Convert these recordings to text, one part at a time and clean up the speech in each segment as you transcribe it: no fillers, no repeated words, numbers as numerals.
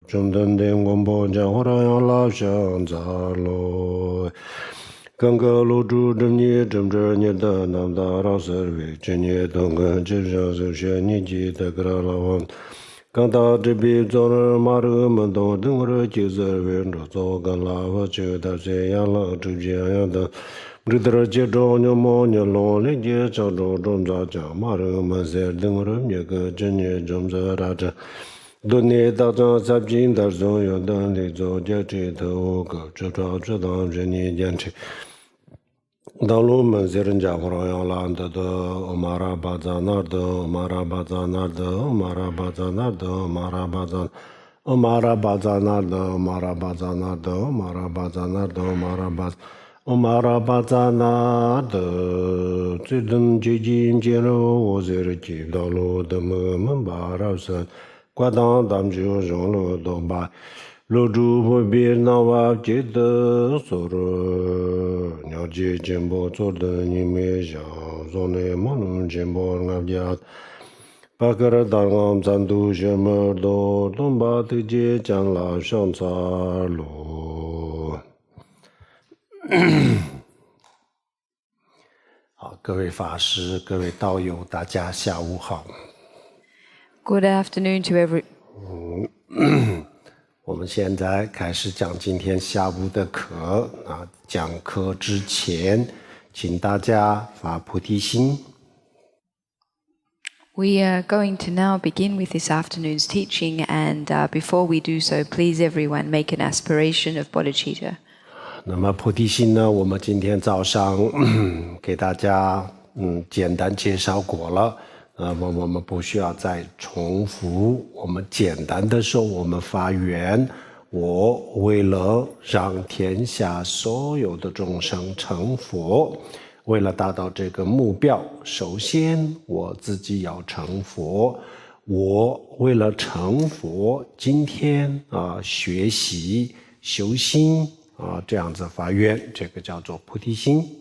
中等点广播讲话让老乡咋咯？刚刚录制正业正正业的南大老师为正业同跟正上首先年纪的个老王，刚到这边做了马路门东等我的就是为着做个老我就到这样了，就这样的。这点接着你忙你老了接着中咋讲马路门在等我的那个正业正在打着。多年大张三金大中有的里做家这头个这招这当人年坚持。道路们在人家伙要拉的马拉巴扎那的马拉巴扎那的马拉巴扎那的马拉巴扎马拉巴扎那的马拉巴扎那的马拉巴扎那的马拉巴马拉巴扎那的这等接近接了我在这街道路的门巴拉山挂当当就上了都把路主不别那瓦记得说了了解进步做的你没想说的没能进步俺家把个人当俺咱都什么都东把的街将来上茶路好，各位法师各位道友大家下午好。Good afternoon to everyone. 我们现在开始讲今天下午的课啊，讲课之前请大家发菩提心。We are going to now begin with this afternoon's teaching, and before we do so, please everyone make an aspiration of bodhicitta. 那么菩提心呢，我们今天早上给大家简单介绍过了。我们不需要再重复，我们简单的说，我们发愿，我为了让天下所有的众生成佛，为了达到这个目标，首先我自己要成佛，我为了成佛，今天学习修心这样子发愿，这个叫做菩提心。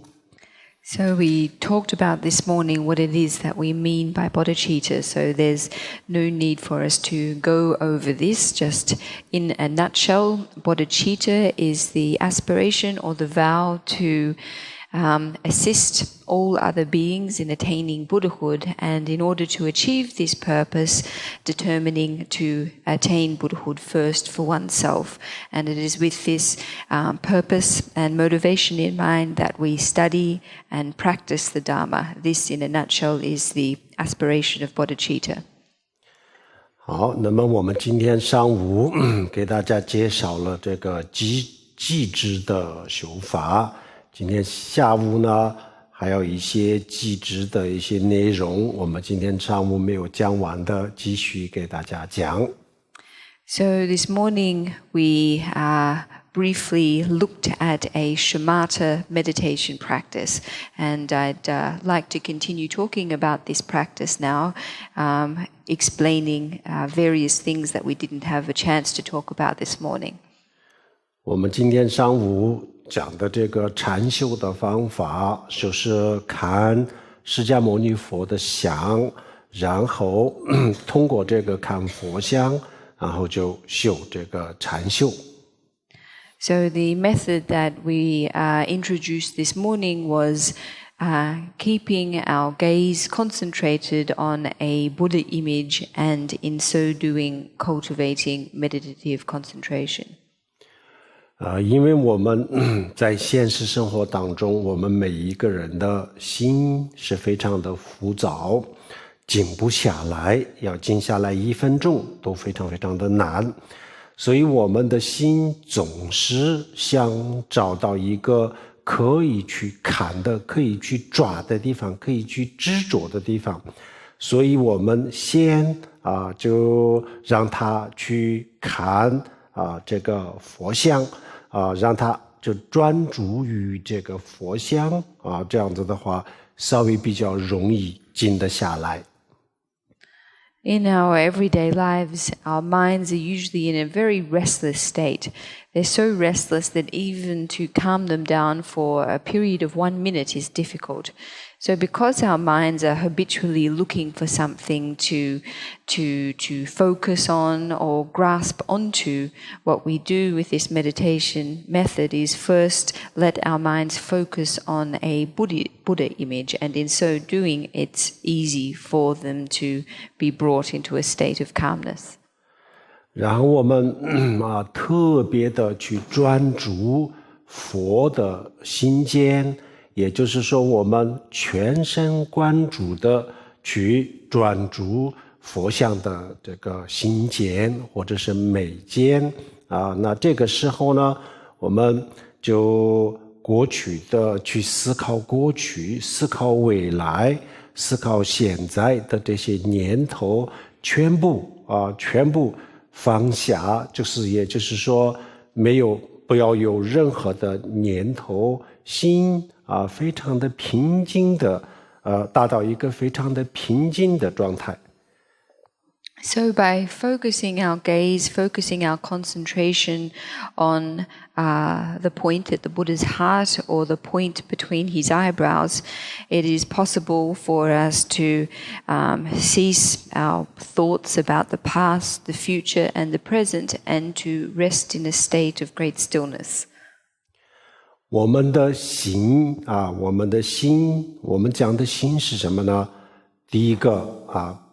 So we talked about this morning what it is that we mean by bodhicitta, so there's no need for us to go over this. Just in a nutshell, bodhicitta is the aspiration or the vow to assist all other beings in attaining Buddhahood, and in order to achieve this purpose, determining to attain Buddhahood first for oneself. And it is with this purpose and motivation in mind that we study and practice the Dharma. This, in a nutshell, is the aspiration of bodhicitta. 好，那么我们今天上午给大家介绍了这个寂知的修法。今天下午呢，还有一些寂知的一些内容，我们今天上午没有讲完的，继续给大家讲。So this morning we briefly looked at a shamatha meditation practice, and I'd like to continue talking about this practice now, explaining various things that we didn't have a chance to talk about this morning. 我们今天上午讲的这个禅修的方法，就是看释迦牟尼佛的像，然后通过这个看佛像，然后就修这个禅修。So the method that we introduced this morning was keeping our gaze concentrated on a Buddha image, and in so doing cultivating meditative concentration. 因为我们在现实生活当中，我们每一个人的心是非常的浮躁，静不下来，要静下来1分钟都非常非常的难，所以我们的心总是想找到一个可以去看的、可以去抓的地方、可以去执着的地方，所以我们先就让他去看这个佛像。让他就专注于这个佛像这样子的话，稍微比较容易静得下来。In our everyday lives, our minds are usually in a very restless state. They're so restless that even to calm them down for a period of 1 minute is difficult. So because our minds are habitually looking for something to focus on or grasp onto, what we do with this meditation method is first let our minds focus on a Buddha image, and in so doing it's easy for them to be brought into a state of calmness. 然后我们特别的去专注佛的心间，也就是说我们全神贯注的去专注佛像的这个心间或者是美间那这个时候呢，我们就过去的去思考过去，思考未来，思考现在的这些念头全部放下，也就是说不要有任何的念头，心非常的平静的达到一个非常的平静的状态。So by focusing our gaze, focusing our concentration on the point at the Buddha's heart or the point between his eyebrows, it is possible for us to cease our thoughts about the past, the future, and the present, and to rest in a state of great stillness. 我们的心我们讲的心是什么呢？第一个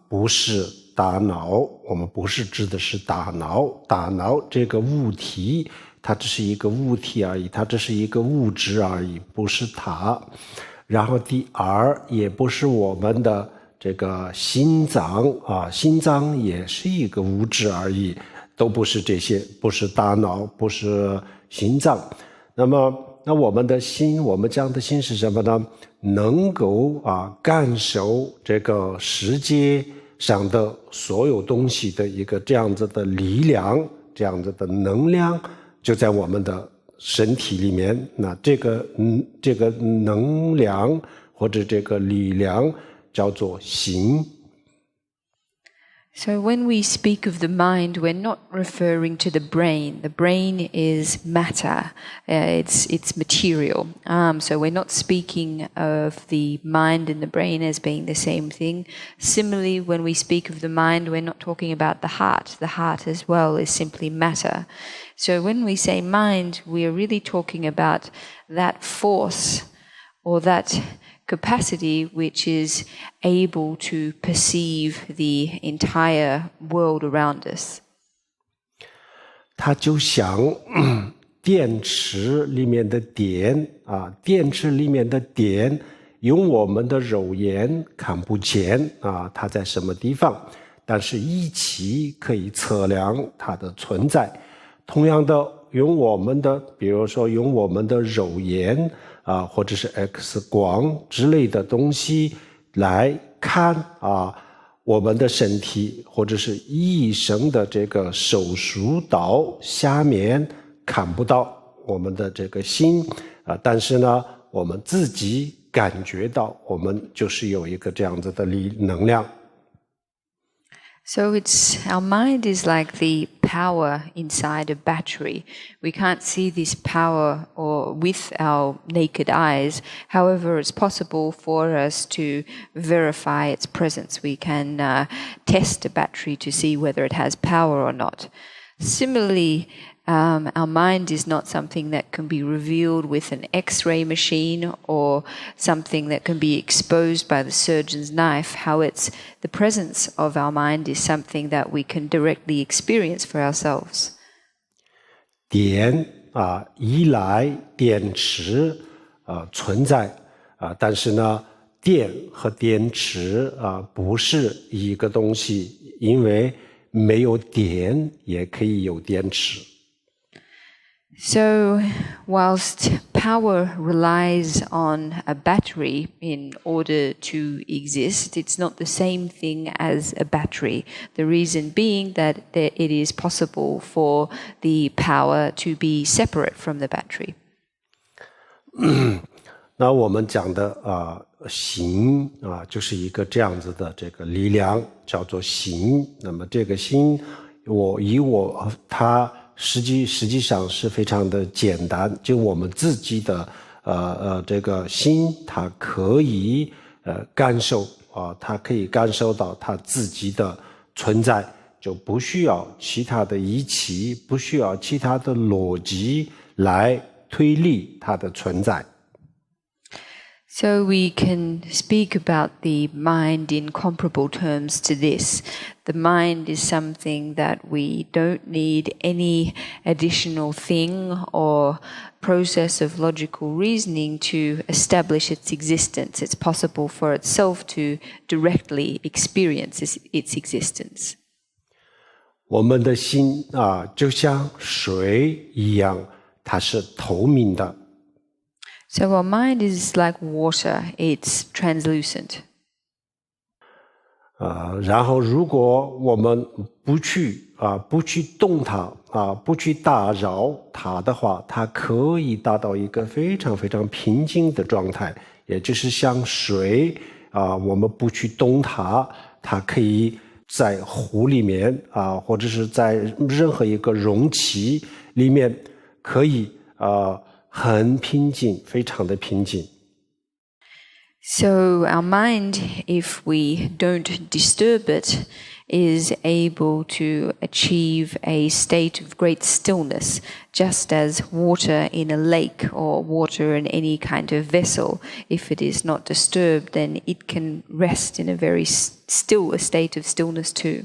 不是大脑，我们不是指的是大脑这个物体，它只是一个物体而已，它只是一个物质而已，不是它。然后第二，也不是我们的这个心脏心脏也是一个物质而已，都不是这些，不是大脑，不是心脏。那我们的心，我们讲的心是什么呢？能够感受这个世界上的所有东西的一个这样子的力量，这样子的能量就在我们的身体里面。那这个能量或者这个力量叫做心。So when we speak of the mind, we're not referring to the brain. The brain is matter. It's material. So we're not speaking of the mind and the brain as being the same thing. Similarly, when we speak of the mind, we're not talking about the heart. The heart as well is simply matter. So when we say mind, we are really talking about that force or that capacity which is able to perceive the entire world around us. 它就像电池里面的电电池里面的电用我们的肉眼看不见它在什么地方，但是仪器可以测量它的存在。同样的，比如说用我们的肉眼或者是 X 光之类的东西来看我们的身体，或者是医生的这个手术刀下面看不到我们的这个心但是呢，我们自己感觉到我们就是有一个这样子的能量。So our mind is like the power inside a battery. We can't see this power with our naked eyes. However, it's possible for us to verify its presence. We can test a battery to see whether it has power or not. Similarly, our mind is not something that can be revealed with an X-ray machine or something that can be exposed by the surgeon's knife. The presence of our mind is something that we can directly experience for ourselves. 电依赖电池存在但是呢，电和电池不是一个东西，因为没有电也可以有电池。So, whilst power relies on a battery in order to exist, it's not the same thing as a battery. The reason being that it is possible for the power to be separate from the battery. 那我们讲的心就是一个这样子的这个力量，叫做心。那么这个心，它实际上是非常的简单，就我们自己的这个心它可以感受它可以感受到它自己的存在，就不需要其他的仪器，不需要其他的逻辑来推理它的存在。So we can speak about the mind in comparable terms to this. The mind is something that we don't need any additional thing or process of logical reasoning to establish its existence. It's possible for itself to directly experience its existence. 我们的心就像水一样，它是透明的。So our mind is like water, it's translucent. 然后如果我们不去动它不去打扰它的话，它可以达到一个非常非常平静的状态，也就是像水我们不去动它，它可以在湖里面或者是在任何一个容器里面可以很平静，非常的平静。So our mind, if we don't disturb it, is able to achieve a state of great stillness, just as water in a lake or water in any kind of vessel, if it is not disturbed, then it can rest in a very still state of stillness too.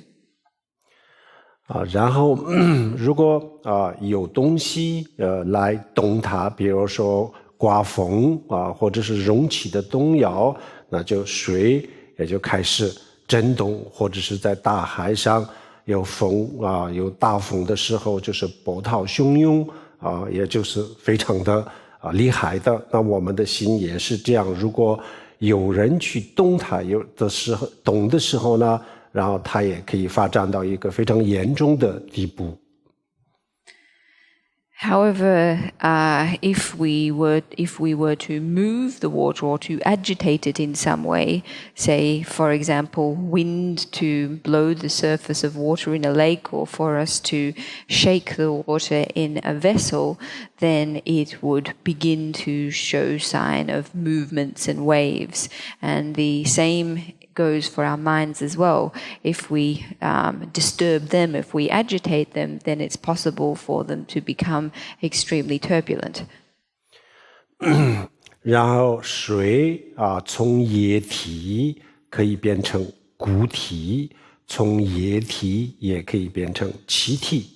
然后如果有东西来动它，比如说刮风或者是容器的动摇，那就水也就开始震动，或者是在大海上有风有大风的时候，就是波涛汹涌也就是非常的厉害的。那我们的心也是这样，如果有人去动它，有的时候动的时候呢，然后它也可以发展到一个非常严重的地步。However, if we were to move the water or to agitate it in some way, say, for example, wind to blow the surface of water in a lake, or for us to shake the water in a vessel, then it would begin to show sign of movements and waves. And the same goes for our minds as well. If we disturb them, if we agitate them, then it's possible for them to become extremely turbulent. 然后水从液体可以变成固体，从液体也可以变成气体。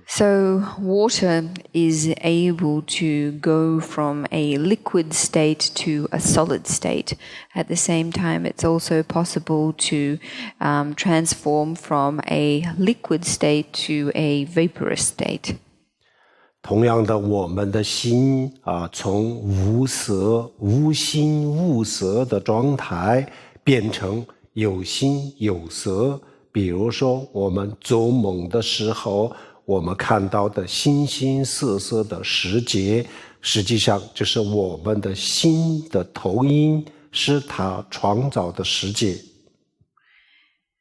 So water is able to go from a liquid state to a solid state. At the same time, it's also possible to transform from a liquid state to a vaporous state. 同样的，我们的心从无色、无心、无色的状态变成有心有色。比如说我们做梦的时候，我们看到的形形色色的世界，实际上就是我们的心的投影，是它创造的世界。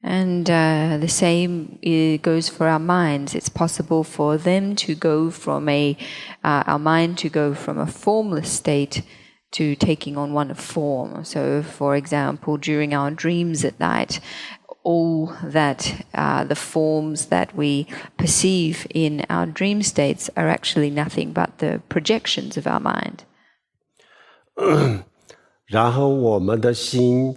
And the same goes for our minds. It's possible for them to go from our mind to go from a formless state to taking on one of form. So, for example, during our dreams at night, all that the forms that we perceive in our dream states are actually nothing but the projections of our mind. 然后我们的心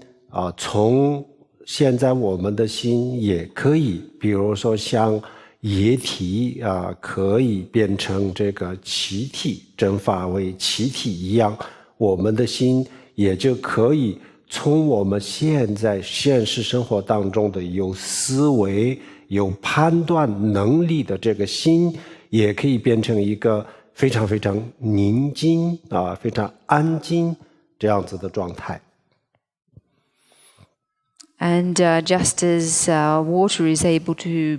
从现在我们的心也可以，比如说像液体可以变成这个气体，蒸发为气体一样，我们的心也就可以从我们现在现实生活当中的有思维、有判断能力的这个心，也可以变成一个非常非常宁静非常安静这样子的状态。And just as water is able to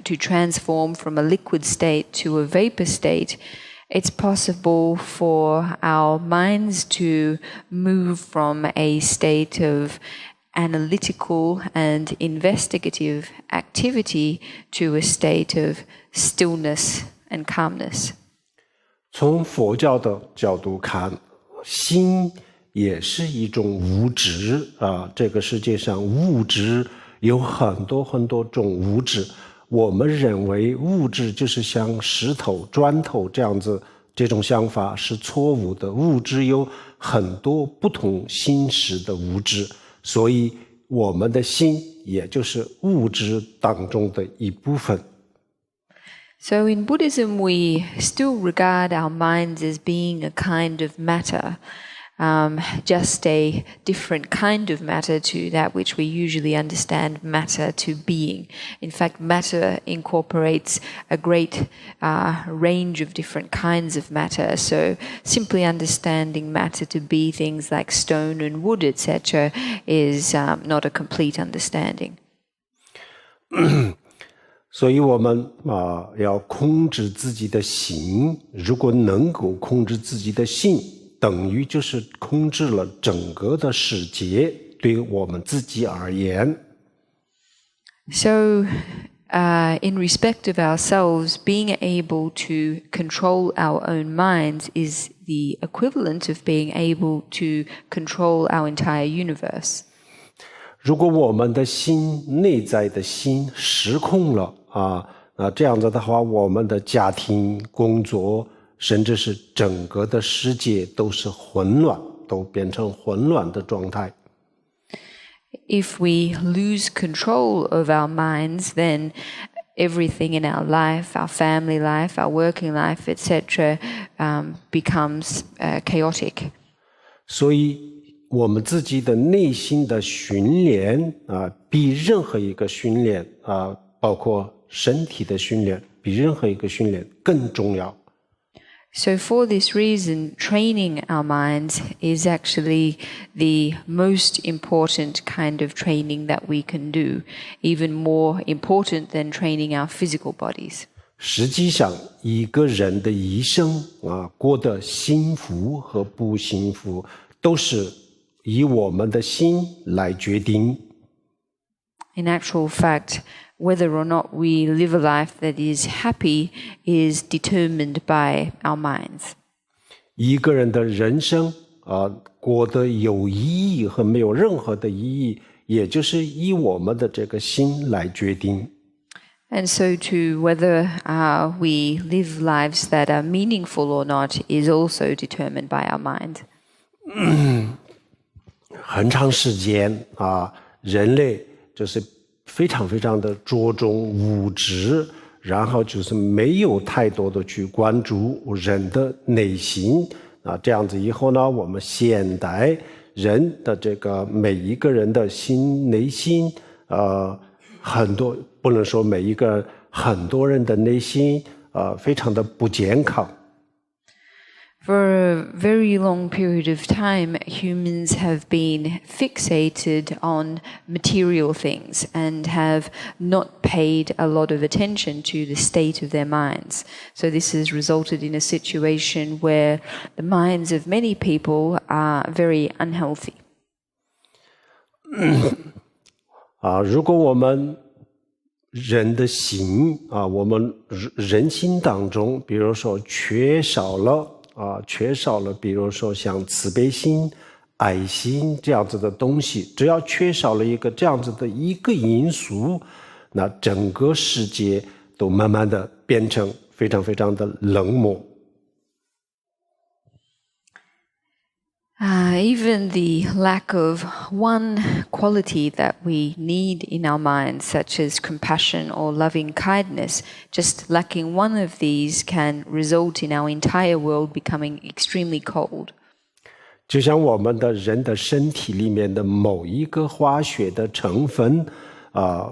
to transform from a liquid state to a vapor state, it's possible for our minds to move from a state of analytical and investigative activity to a state of stillness and calmness. 从佛教的角度看，心也是一种物质啊。这个世界上物质有很多很多种物质，我们认为物质就是像石头、砖头这样子，这种想法是错误的。物质有很多不同形式的物质，所以我们的心也就是物质当中的一部分。So in Buddhism, we still regard our minds as being a kind of matter, just a different kind of matter to that which we usually understand matter to being. In fact, matter incorporates a great range of different kinds of matter. So simply understanding matter to be things like stone and wood, etc., is not a complete understanding. 所以我们要控制自己的心，如果能够控制自己的心，等于就是控制了整个的世界，对我们自己而言。So, in respect of ourselves, being able to control our own minds is the equivalent of being able to control our entire universe. 如果我们的心，内在的心失控了这样子的话，我们的家庭、工作，甚至是整个的世界都是混乱，都变成混乱的状态。If we lose control of our minds, then everything in our life, our family life, our working life, etc., becomes chaotic. 所以我们自己的内心的训练比任何一个训练包括身体的训练，比任何一个训练更重要。So for this reason, training our minds is actually the most important kind of training that we can do, even more important than training our physical bodies. 实际上，一个人的一生过得幸福和不幸福，都是以我们的心来决定。In actual fact, whether or not we live a life that is happy is determined by our minds. 一个人的人生过得有意义和没有任何的意义，也就是以我们的这个心来决定。And so too, whether we live lives that are meaningful or not is also determined by our mind. 很长时间人类就是非常非常的着重物质，然后就是没有太多的去关注人的内心这样子以后呢，我们现代人的这个每一个人的内心很多不能说每一个很多人的内心非常的不健康。For a very long period of time, humans have been fixated on material things and have not paid a lot of attention to the state of their minds. So this has resulted in a situation where the minds of many people are very unhealthy. 如果我们人的心我们人心当中，比如说缺少了比如说像慈悲心、爱心这样子的东西，只要缺少了一个这样子的一个因素，那整个世界都慢慢的变成非常非常的冷漠。Even the lack of one quality that we need in our minds, such as compassion or loving kindness, just lacking one of these can result in our entire world becoming extremely cold. 就像我们的人的身体里面的某一个化学的成分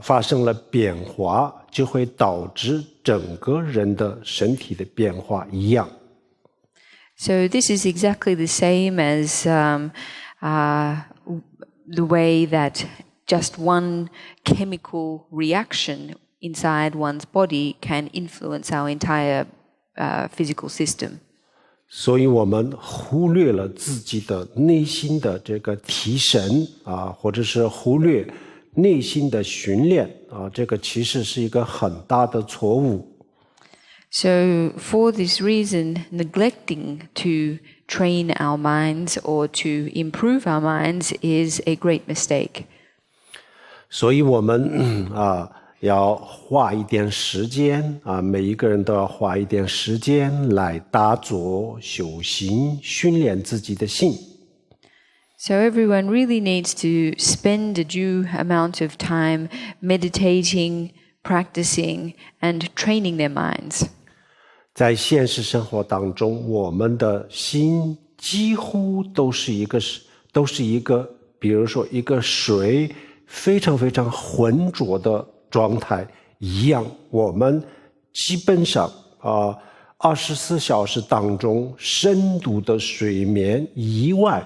发生了变化，就会导致整个人的身体的变化一样。So this is exactly the same as the way that just one chemical reaction inside one's body can influence our entire physical system. 所以我们忽略了自己的内心的这个提升或者是忽略内心的训练这个其实是一个很大的错误。So for this reason, neglecting to train our minds or to improve our minds is a great mistake. 所以我们要花一点时间每一个人都要花一点时间来打坐修行，训练自己的心。So everyone really needs to spend a due amount of time meditating, practicing, and training their minds. 在现实生活当中，我们的心几乎都是一个，比如说一个水非常非常浑浊的状态一样。我们基本上24小时当中深度的睡眠以外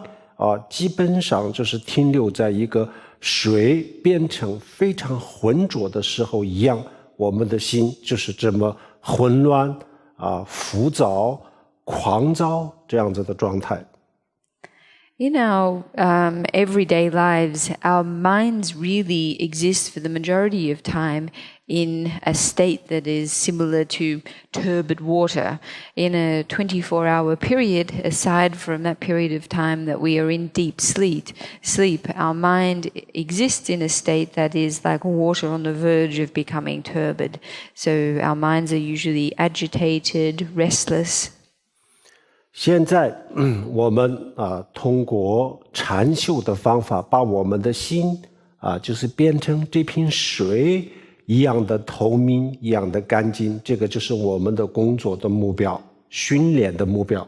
基本上就是停留在一个水变成非常浑浊的时候一样，我们的心就是这么混乱浮躁、狂躁这样子的状态。In our everyday lives, our minds really exist for the majority of time in a state that is similar to turbid water. In a 24-hour period, aside from that period of time that we are in deep sleep, our mind exists in a state that is like water on the verge of becoming turbid. So our minds are usually agitated, restless. 现在我们通过禅修的方法把我们的心就是变成这瓶水一样的透明，一样的干净，这个就是我们的工作的目标，训练的目标。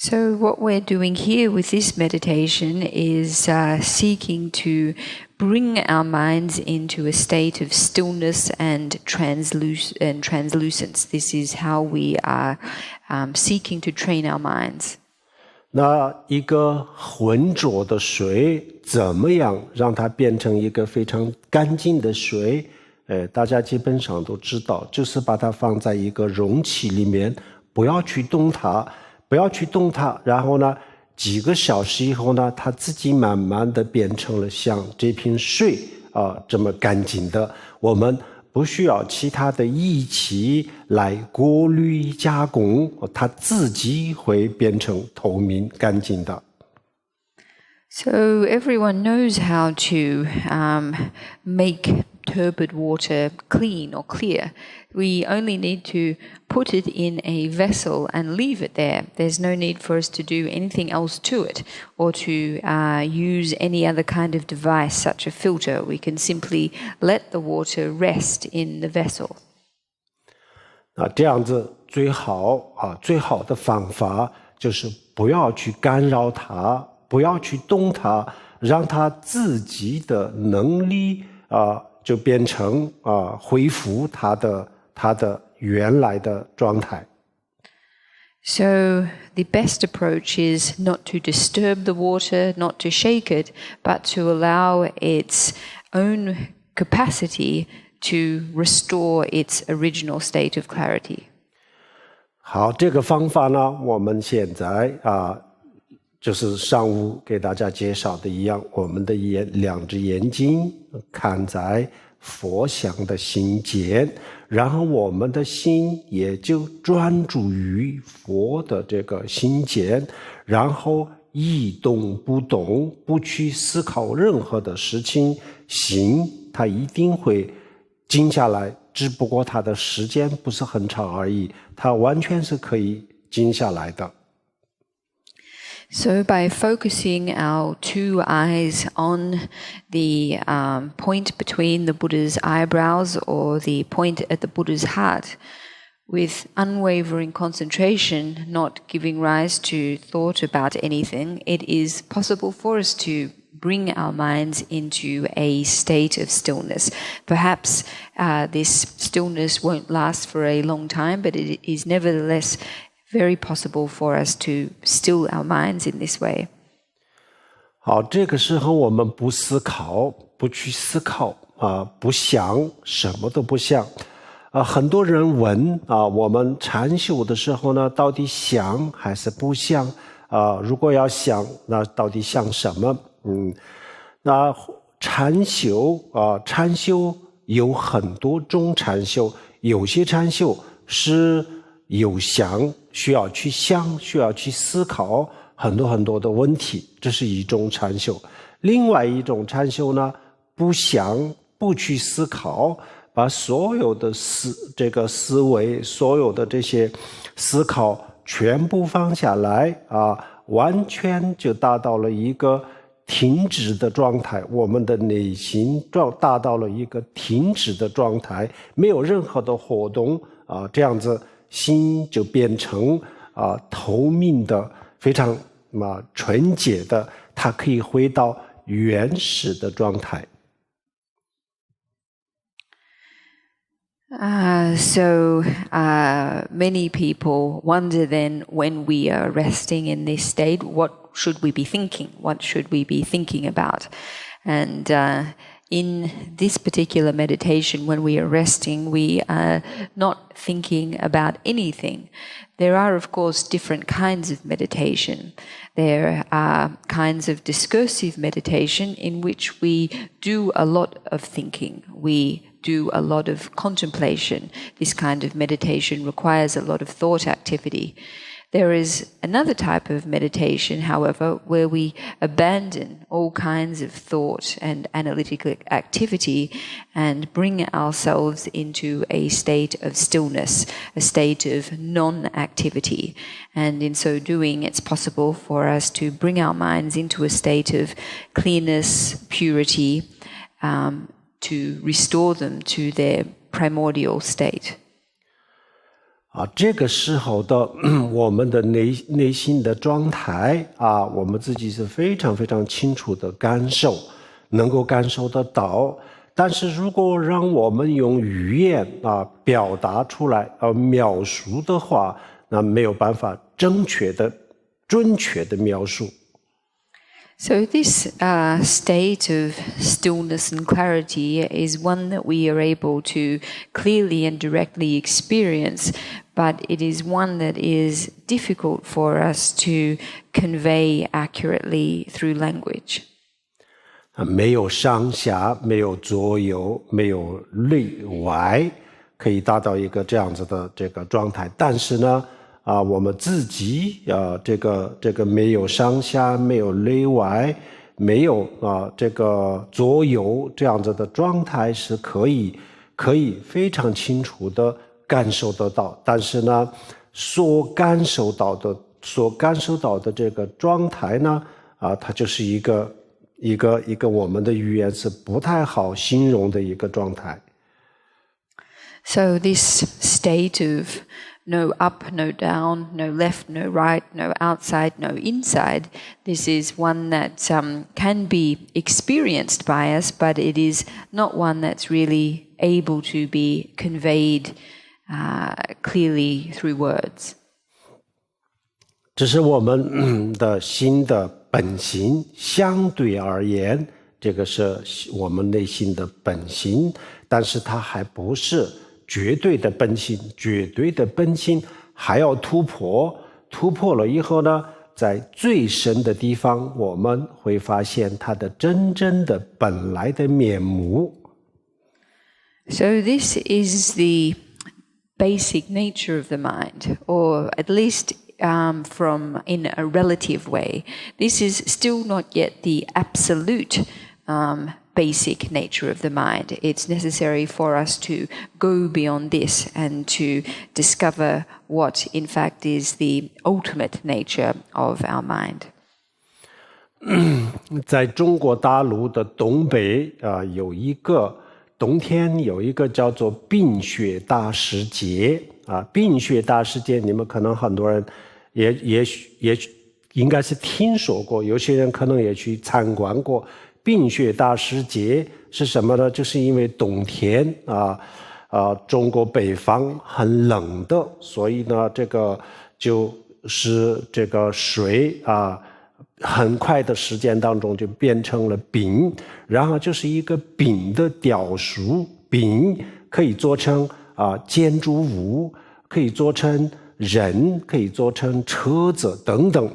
So what we're doing here with this meditation is seeking to bring our minds into a state of stillness and translucence. This is how we are seeking to train our minds. 那一个浑浊的水怎么样让它变成一个非常干净的水？大家基本上都知道，就是把它放在一个容器里面，不要去动它，然后呢几个小时以后呢，它自己慢慢的变成了像这瓶水这么干净的。我们不需要其他的仪器来过滤加工，它自己会变成透明干净的。So everyone knows how to make turbid water clean or clear. We only need to put it in a vessel and leave it there. There's no need for us to do anything else to it or to use any other kind of device, such a filter. We can simply let the water rest in the vessel. 这样子最好的方法就是不要去干扰它，不要去动它，让它自己的能力就变成恢复它的原来的状态。So the best approach is not to disturb the water, not to shake it, but to allow its own capacity to restore its original state of clarity. 好，这个方法呢，我们现在就是上午给大家介绍的一样，我们的两只眼睛看在佛像的心间，然后我们的心也就专注于佛的这个心间，然后一动不动，不去思考任何的事情，心它一定会静下来，只不过它的时间不是很长而已，它完全是可以静下来的。So by focusing our two eyes on the point between the Buddha's eyebrows or the point at the Buddha's heart, with unwavering concentration, not giving rise to thought about anything, it is possible for us to bring our minds into a state of stillness. Perhaps this stillness won't last for a long time, but it is nevertheless very possible for us to still our minds in this way. 好，这个时候我们不思考，不去思考不想，什么都不想。很多人问我们禅修的时候呢，到底想还是不想？如果要想，那到底想什么？那禅修有很多种禅修，有些禅修是有想，需要去想，需要去思考很多很多的问题，这是一种禅修。另外一种禅修呢，不想，不去思考，把所有的思维，所有的这些思考全部放下来完全就达到了一个停止的状态，我们的内心达到了一个停止的状态，没有任何的活动这样子心就变成透明的，非常纯洁的，它可以回到原始的状态。Many people wonder then, when we are resting in this state, what should we be thinking? What should we be thinking about? And in this particular meditation, when we are resting, we are not thinking about anything. There are, of course, different kinds of meditation. There are kinds of discursive meditation in which we do a lot of thinking. We do a lot of contemplation. This kind of meditation requires a lot of thought activity. There is another type of meditation, however, where we abandon all kinds of thought and analytical activity and bring ourselves into a state of stillness, a state of non-activity. And in so doing, it's possible for us to bring our minds into a state of clearness, purity, to restore them to their primordial state. 这个时候的我们的内心的状态我们自己是非常非常清楚的感受，能够感受得到。但是如果让我们用语言表达出来描述的话，那没有办法准确的描述。So this state of stillness and clarity is one that we are able to clearly and directly experience, but it is one that is difficult for us to convey accurately through language. 没有上下，没有左右，没有内外，可以达到一个这样子的这个状态。但是呢我们自己这个没有上下，没有内外，没有这个左右这样子的状态是可以非常清楚的感受得到。但是呢，所感受到的这个状态呢它就是一个我们的语言是不太好形容的一个状态。So this state of no up, no down, no left, no right, no outside, no inside. This is one that can be experienced by us, but it is not one that's really able to be conveyed clearly through words. 这是我们的心的本性，相对而言，这个是我们内心的本性，但是它还不是绝对的本性，绝对的本性还要突破了以后呢，在最深的地方我们会发现它的真正的本来的面目。So this is the basic nature of the mind, or at least from in a relative way. This is still not yet the absolute basic nature of the mind. It's necessary for us to go beyond this and to discover what in fact is the ultimate nature of our mind. 在中国大陆的东北冬天有一个叫做冰雪大世节冰雪大世节你们可能很多人也应该是听说过，有些人可能也去参观过。冰雪大世节是什么呢？就是因为冬天中国北方很冷的，所以呢这个就是这个水很快的时间当中就变成了冰，然后就是一个冰的雕塑，冰可以做成建筑物，可以做成人，可以做成车子等等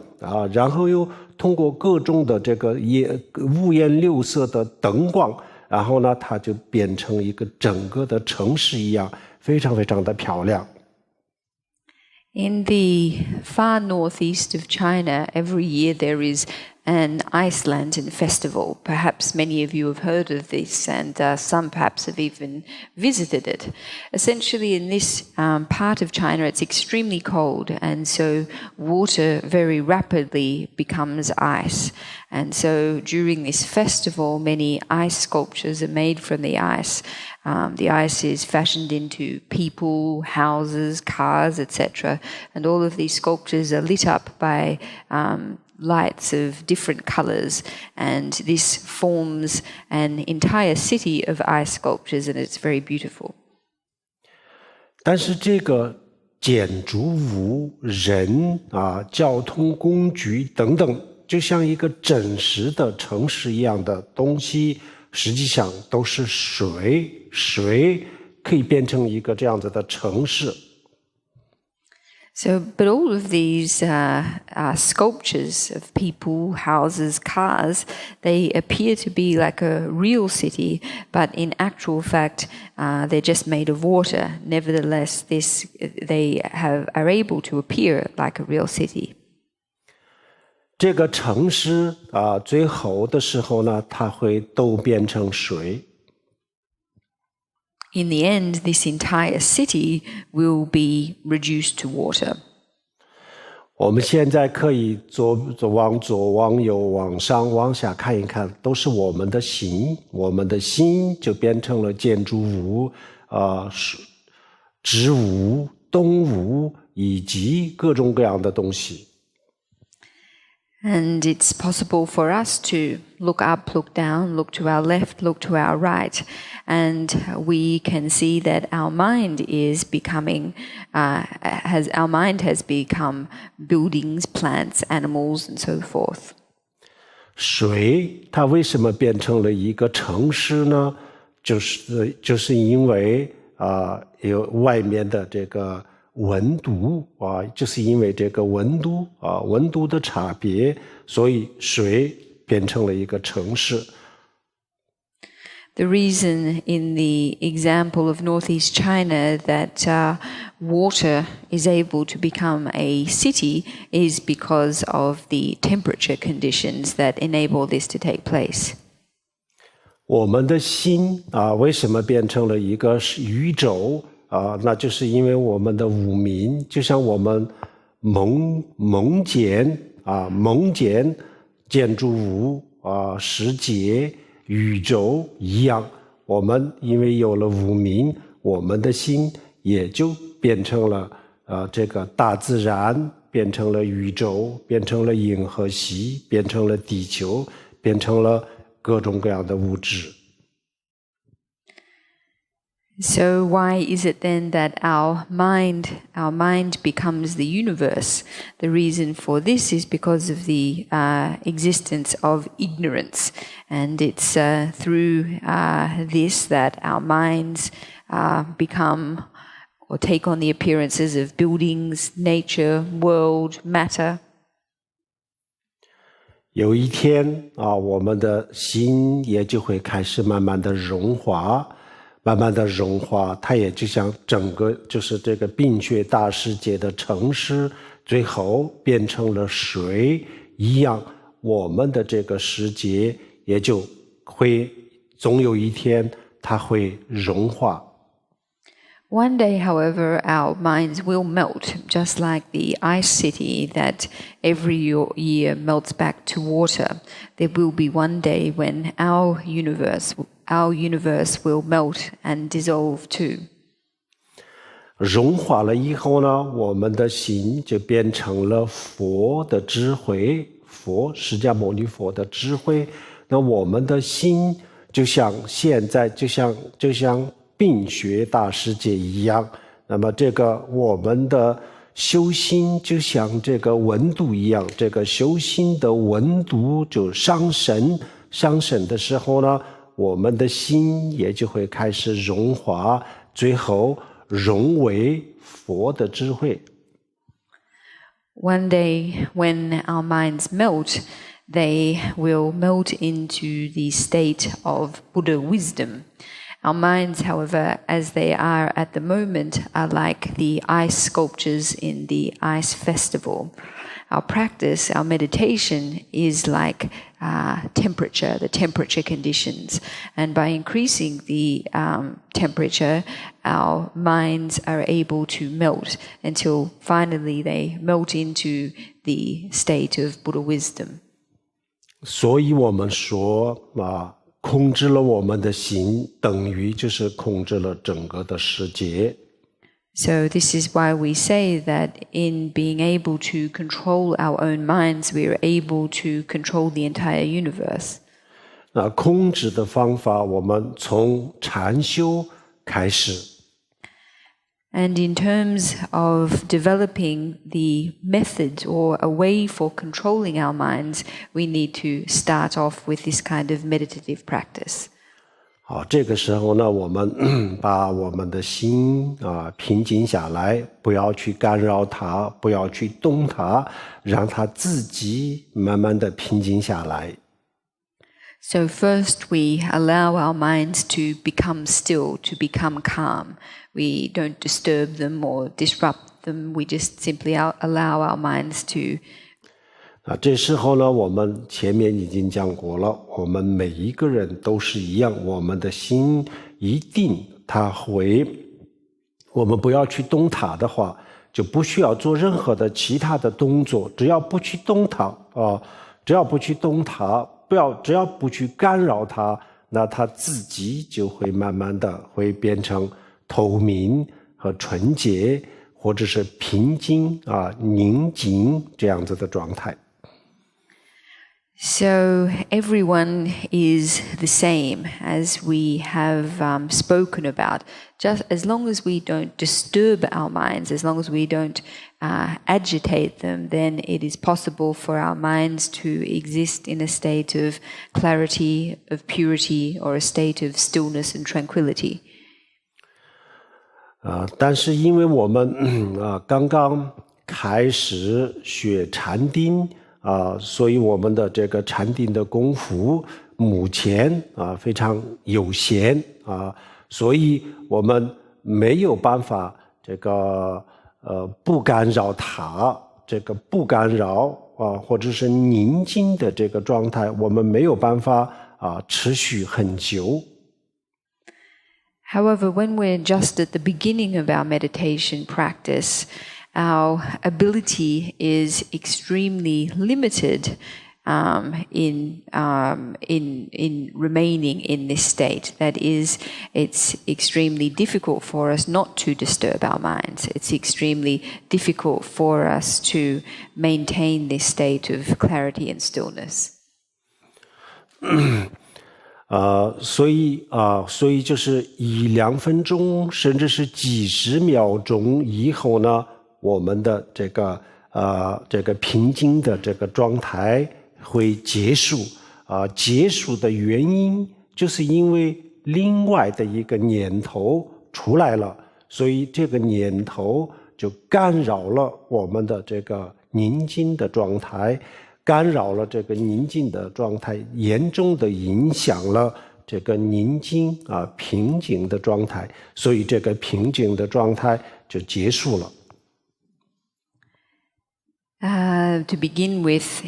然后又通过各种的这个五颜六色的灯光，然后呢它就变成一个整个的城市一样，非常非常的漂亮。In the far northeast of China, every year there is an ice lantern festival. Perhaps many of you have heard of this, and some perhaps have even visited it. Essentially, in this part of China, it's extremely cold, and so water very rapidly becomes ice. And so during this festival, many ice sculptures are made from the ice. The ice is fashioned into people, houses, cars, etc. And all of these sculptures are lit up by lights of different colors. And this forms an entire city of ice sculptures, and it's very beautiful. 但是这个建筑物、人交通工具等等，就像一个真实的城市一样的东西，实际上都是水，水可以变成一个这样子的城市。So, but all of these sculptures of people, houses, cars, they appear to be like a real city, but in actual fact, they're just made of water. Nevertheless, they are able to appear like a real city. 这个城市最后的时候呢，它会都变成水。In the end, this entire city will be reduced to water. 我们现在可以往左、往右、往上、往下看一看，都是我们的心，我们的心就变成了建筑物、植物、动物以及各种各样的东西。And it's possible for us to look up, look down, look to our left, look to our right, and we can see that our mind is becoming, our mind has become buildings, plants, animals, and so forth. 水它为什么变成了一个城市呢？就是因为有外面的这个温度就是因为这个温度的差别，所以水变成了一个城市。The reason in the example of northeast China that water is able to become a city is because of the temperature conditions that enable this to take place. 我们的心为什么变成了一个宇宙？那就是因为我们的五明，就像我们梦见建筑物世界宇宙一样，我们因为有了五明，我们的心也就变成了这个大自然，变成了宇宙，变成了银河系，变成了地球，变成了各种各样的物质。So why is it then that our mind becomes the universe? The reason for this is because of the existence of ignorance, and it's through this that our minds become or take on the appearances of buildings, nature, world, matter. 有一天我们的心也就会开始慢慢的融化。慢慢的融化，它也就像整个就是这个冰雪大世界的城市，最后变成了水一样，我们的这个世界也就会总有一天它会融化。One day, however, our minds will melt, just like the ice city that every year melts back to water. There will be one day when our universe will melt and dissolve too. 融化了以后呢，我们的心就变成了佛的智慧，释迦牟尼佛的智慧。那我们的心就像现在就像冰雪大世界一样，那么这个我们的修心就像这个温度一样，这个修心的温度就上升的时候呢，我们的心也就会开始融化，最后融为佛的智慧。One day when our minds melt, they will melt into the state of Buddha wisdom. Our minds, however, as they are at the moment, are like the ice sculptures in the ice festival. Our practice, our meditation, is like temperature, the temperature conditions. And by increasing the temperature, our minds are able to melt until finally they melt into the state of Buddha wisdom. 所以我们说控制了我们的心，等于就是控制了整个的世界。So this is why we say that in being able to control our own minds, we are able to control the entire universe. 控制的方法，我们从禅修开始。And in terms of developing the method or a way for controlling our minds, we need to start off with this kind of meditative practice. 好，这个时候呢，我们把我们的心平静下来，不要去干扰它，不要去动它，让它自己慢慢的平静下来。So first we allow our minds to become still, to become calm. We don't disturb them or disrupt them. We just simply allow our minds to. 这时候呢，我们前面已经讲过了，我们每一个人都是一样，我们的心一定它会，我们不要去动它的话，就不需要做任何的其他的动作，只要不去动它只要不去动它，只要不去干扰它，那它自己就会慢慢的会变成透明和纯洁，或者是平静宁静这样子的状态。So everyone is the same, as we have spoken about. Just as long as we don't disturb our minds, as long as we don't agitate them, then it is possible for our minds to exist in a state of clarity, of purity, or a state of stillness and tranquility. 但是因为我们刚刚开始学禅定所以我们的这个禅定的功夫目前非常有限所以我们没有办法这个不干扰它，这个不干扰或者是宁静的这个状态，我们没有办法持续很久。However, when we're just at the beginning of our meditation practice, our ability is extremely limited in remaining in this state. That is, it's extremely difficult for us not to disturb our minds. It's extremely difficult for us to maintain this state of clarity and stillness. 所以就是1-2分钟，甚至是几十秒钟以后呢，我们的这个平静的这个状态会结束结束的原因就是因为另外的一个念头出来了，所以这个念头就干扰了我们的这个宁静的状态，干扰了这个宁静的状态，严重的影响了这个宁静平静的状态，所以这个平静的状态就结束了。To begin with,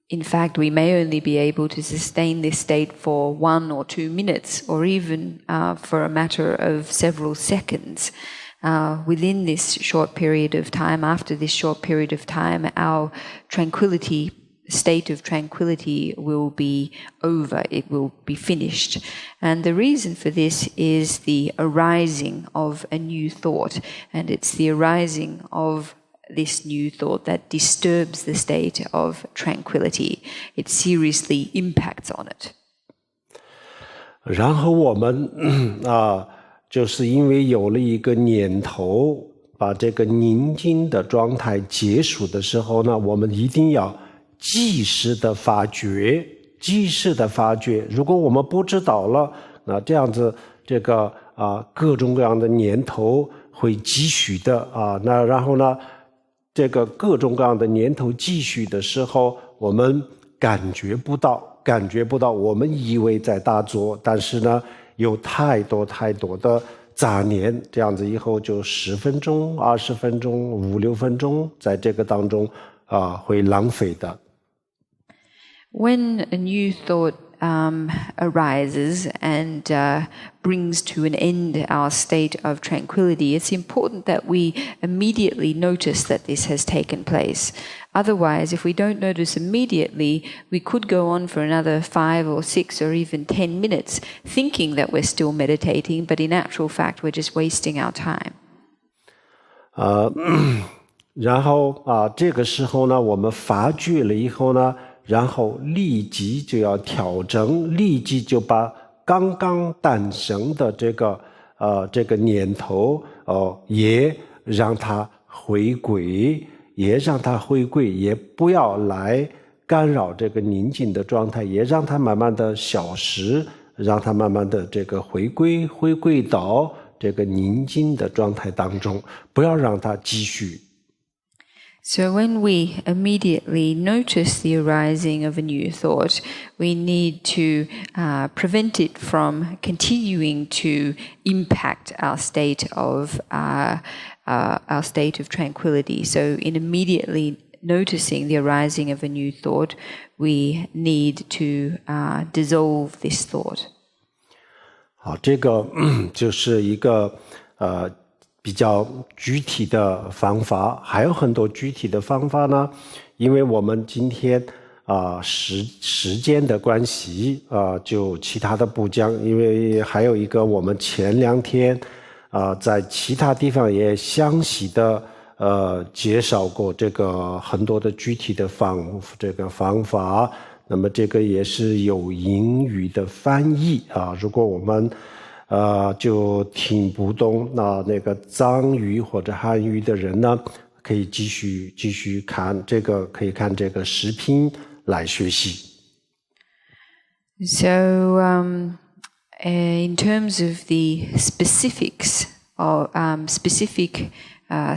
in fact, we may only be able to sustain this state for 1 or 2 minutes, or even for a matter of several seconds. Within this short period of time, after this short period of time, our state of tranquility will be over, it will be finished. And the reason for this is the arising of a new thought, and it's the arising of this new thought that disturbs the state of tranquility. It seriously impacts on it. 然后我们就是因为有了一个念头，把这个宁静的状态结束的时候呢，我们一定要及时的发觉，及时的发觉。如果我们不知道了，那这样子这个各种各样的念头会继续的那然后呢这个各种各样的念头继续的时候，我们感觉不到，我们以为在打坐，但是呢，有太多的杂念，这样子以后就10分钟、20分钟、5、6分钟在这个当中会浪费的。When a new thought arises and brings to an end our state of tranquility, it's important that we immediately notice that this has taken place. Otherwise, if we don't notice immediately, we could go on for another 5 or 6 or even 10 minutes thinking that we're still meditating, but in actual fact, we're just wasting our time. 然后这个时候呢，我们发觉了以后呢，然后立即就要调整，立即就把刚刚诞生的这个念头也让它回归，也不要来干扰这个宁静的状态，也让它慢慢的消失，让它慢慢的这个回归到这个宁静的状态当中，不要让它继续。So when we immediately notice the arising of a new thought, we need to prevent it from continuing to impact our state of tranquility. So in immediately noticing the arising of a new thought, we need to dissolve this thought. 好，这个就是一个比较具体的方法，还有很多具体的方法呢。因为我们今天时间的关系就其他的不讲，因为还有一个我们前2天在其他地方也详细的介绍过这个很多的具体的方法。那么这个也是有英语的翻译如果我们就听不懂那个藏语或者汉语的人呢，可以继续看这个，可以看这个视频来学习。So, in terms of the specifics of specific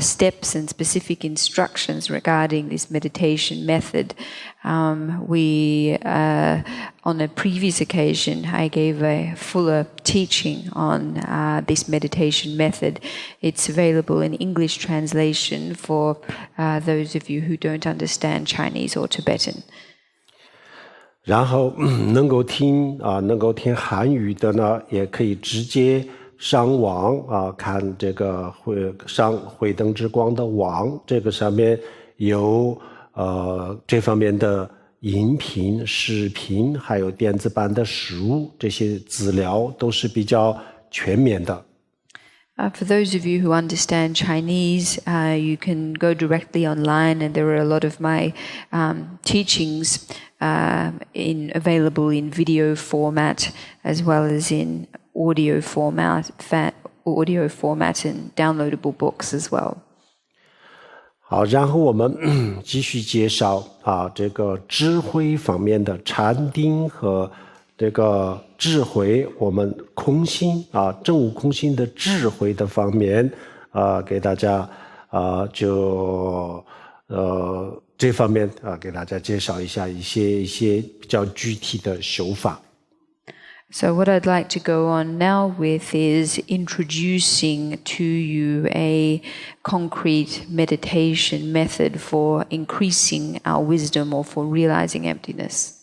steps and specific instructions regarding this meditation method, we on a previous occasion I gave a fuller teaching on this meditation method. It's available in English translation for those of you who don't understand Chinese or Tibetan. 然后能够听韩语的呢，也可以直接上网看这个上慧灯之光的网，这个上面有这方面的音频、视频，还有电子版的书，这些资料都是比较全面的。For those of you who understand Chinese, you can go directly online, and there are a lot of my teachings available in video format as well as in audio format and downloadable books as well. 好，然后我们继续介绍这个智慧方面的禅定和这个智慧，我们空心证悟空心的智慧的方面给大家这方面给大家介绍一下一些比较具体的手法。So what I'd like to go on now with is introducing to you a concrete meditation method for increasing our wisdom or for realizing emptiness.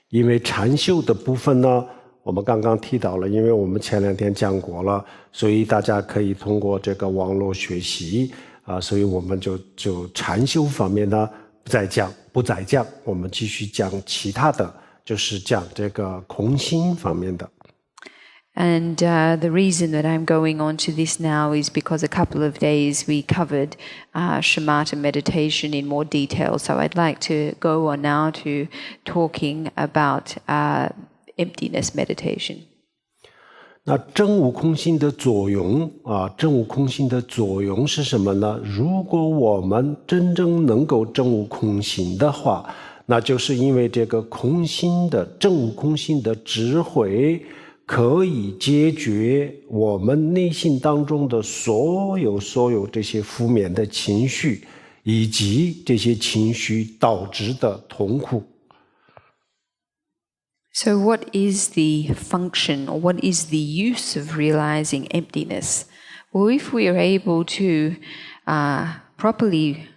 因为禅修的部分呢，我们刚刚提到了，因为我们前2天讲过了，所以大家可以通过这个网络学习所以我们就禅修方面呢不再讲，我们继续讲其他的，就是讲这个空心方面的。And the reason that I'm going on to this now is because a couple of days we covered shamatha meditation in more detail. So I'd like to go on now to talking about emptiness meditation. 那证悟空心的作用证悟空心的作用是什么呢？如果我们真正能够证悟空心的话，那就是因为这个证悟空心的智慧可以解决我们内心当中的所有这些负面的情绪，以及这些情绪导致的痛苦。So what is the function or what is the use of realizing emptiness? Well, if we are able to properly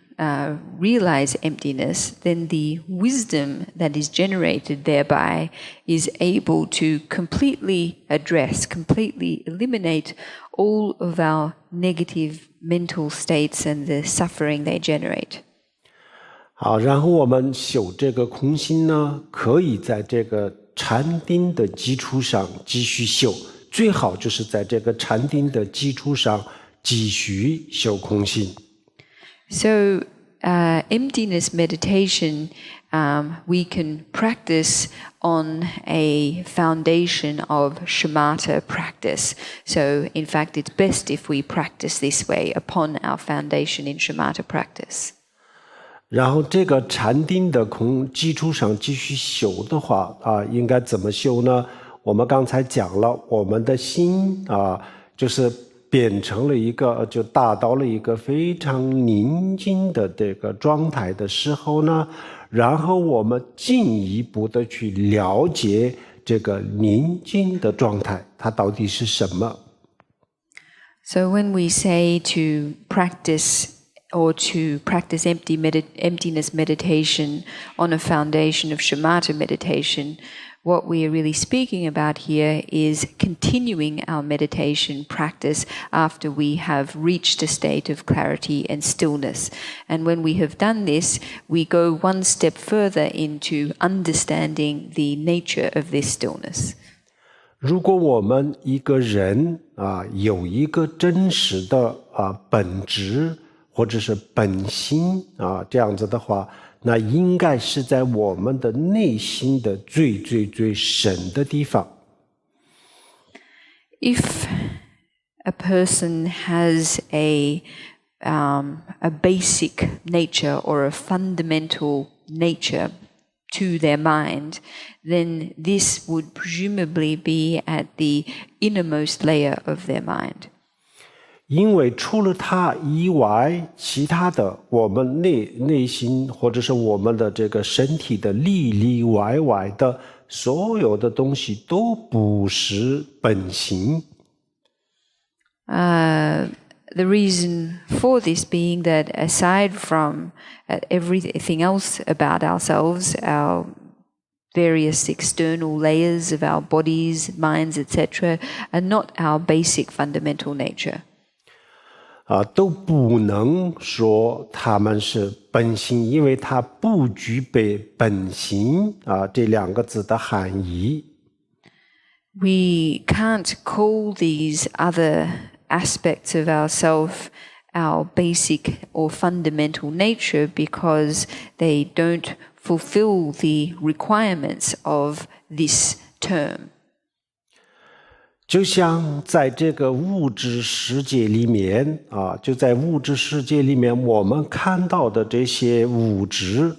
realize emptiness, then the wisdom that is generated thereby is able to completely address, completely eliminate all of our negative mental states and the suffering they generate. 好，然后我们修这个空心呢，可以在这个禅定的基础上继续修，最好就是在这个禅定的基础上继续修空心。So, emptiness meditation, we can practice on a foundation of shamatha practice. So, in fact, it's best if we practice this way upon our foundation in shamatha practice. 然后这个禅定的基础上继续修的话应该怎么修呢？我们刚才讲了，我们的心就是变成了一个，就达到了一个非常宁静的这个状态的时候呢，然后我们进一步的去了解这个宁静的状态，它到底是什么。So when we say to practice emptiness meditation on a foundation of shamatha meditation, what we are really speaking about here is continuing our meditation practice after we have reached a state of clarity and stillness. And when we have done this, we go one step further into understanding the nature of this stillness. 如果我们一个人有一个真实的本质或者是本心这样子的话，那应该是在我们的内心的最最最深的地方。If a person has a basic nature or a fundamental nature to their mind, then this would presumably be at the innermost layer of their mind. 因为除了它以外，其他的我们内心或者是我们的这个身体的里里外外的所有的东西都不是本心。The reason for this being that aside from everything else about ourselves, our various external layers of our bodies, minds, etc., are not our basic fundamental nature. 都不能说他们是本心，因为它不具备本心这两个字的含义。We can't call these other aspects of ourself our basic or fundamental nature because they don't fulfill the requirements of this term. 就像在这个物质世界里面就在物质世界里面我们看到的这些物质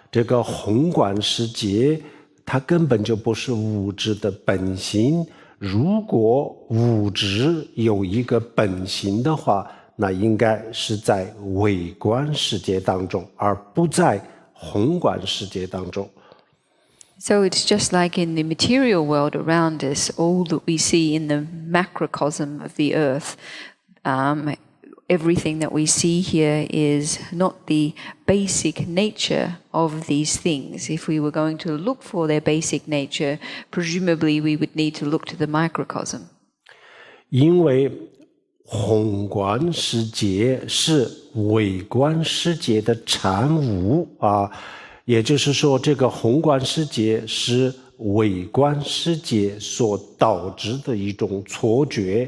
这个宏观世界它根本就不是物质的本性。如果物质有一个本性的话，那应该是在微观世界当中，而不在宏观世界当中。So it's just like in the material world around us, all that we see in the macrocosm of the earth, everything that we see here is not the basic nature of these things. If we were going to look for their basic nature, presumably we would need to look to the microcosm. 因为宏观世界是微观世界的产物也就是说，这个宏观世界是微观世界所导致的一种错觉，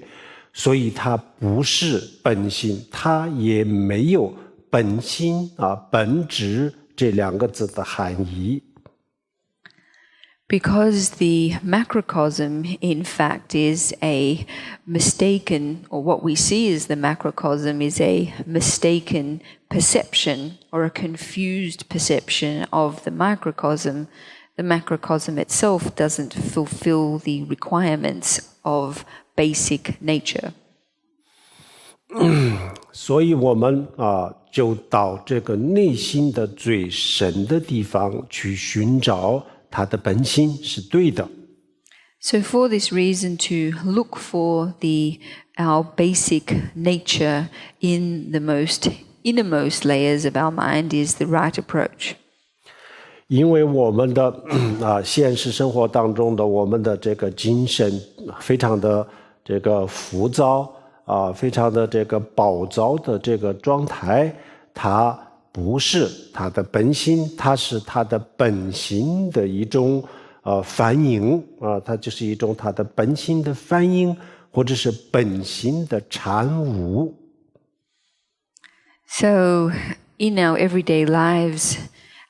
所以它不是本性，它也没有本性本质这两个字的含义。Because the macrocosm, in fact, is a mistaken, or what we see as the macrocosm is a mistaken perception or a confused perception of the macrocosm itself doesn't fulfill the requirements of basic nature. 所以我们就到这个内心的最深的地方去寻找他的本心是对的。So for this reason, to look for our basic nature in the most innermost layers of our mind is the right approach. 因为我们的现实生活当中的我们的这个精神非常的这个浮躁非常的这个暴躁的这个状态，它不是它的本心，它是它的本心的一种反应它就是一种它的本心的反应，或者是本心的产物。So in our everyday lives,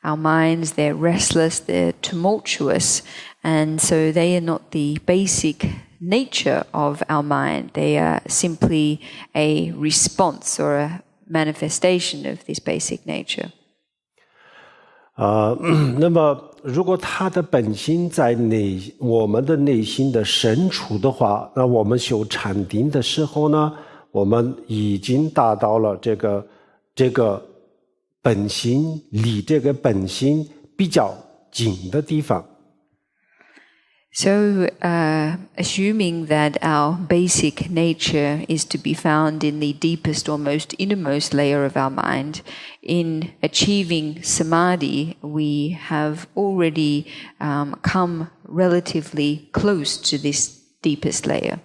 our minds, they're restless, they're tumultuous, and so they are not the basic nature of our mind. They are simply a response or a manifestation of this basic nature. 那么如果他的本心在我们的内心的深处的话，那我们修禅定的时候呢，我们已经达到了这个本心离这个本心比较近的地方。So, assuming that our basic nature is to be found in the deepest or most innermost layer of our mind, in achieving samadhi, we have already come relatively close to this deepest layer.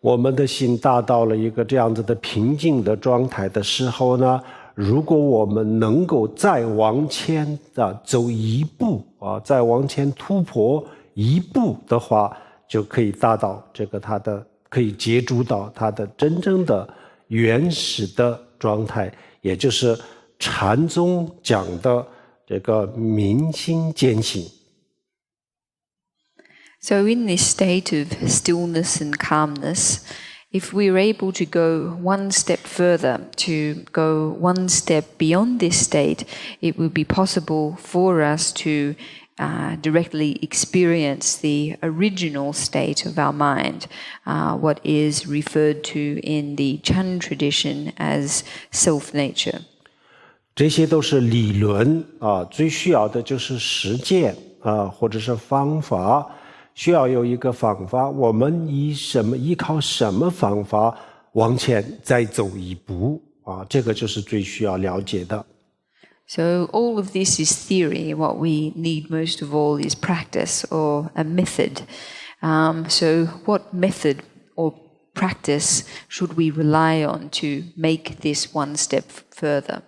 我们的心达到了一个这样子的平静的状态的时候呢，如果我们能够再往前走一步再往前突破一步的话，就可以达到这个可以接触到它的真正的原始的状态，也就是禅宗讲的这个明心见性。So in this state of stillness and calmness, if we're able to go one step further, to go one step beyond this state, it will be possible for us to directly experience the original state of our mind, what is referred to in the Chan tradition as self-nature. 这些都是理论最需要的就是实践或者是方法，需要有一个方法，我们依靠什么方法往前再走一步这个就是最需要了解的。So all of this is theory. What we need most of all is practice or a method. So what method or practice should we rely on to make this one step further?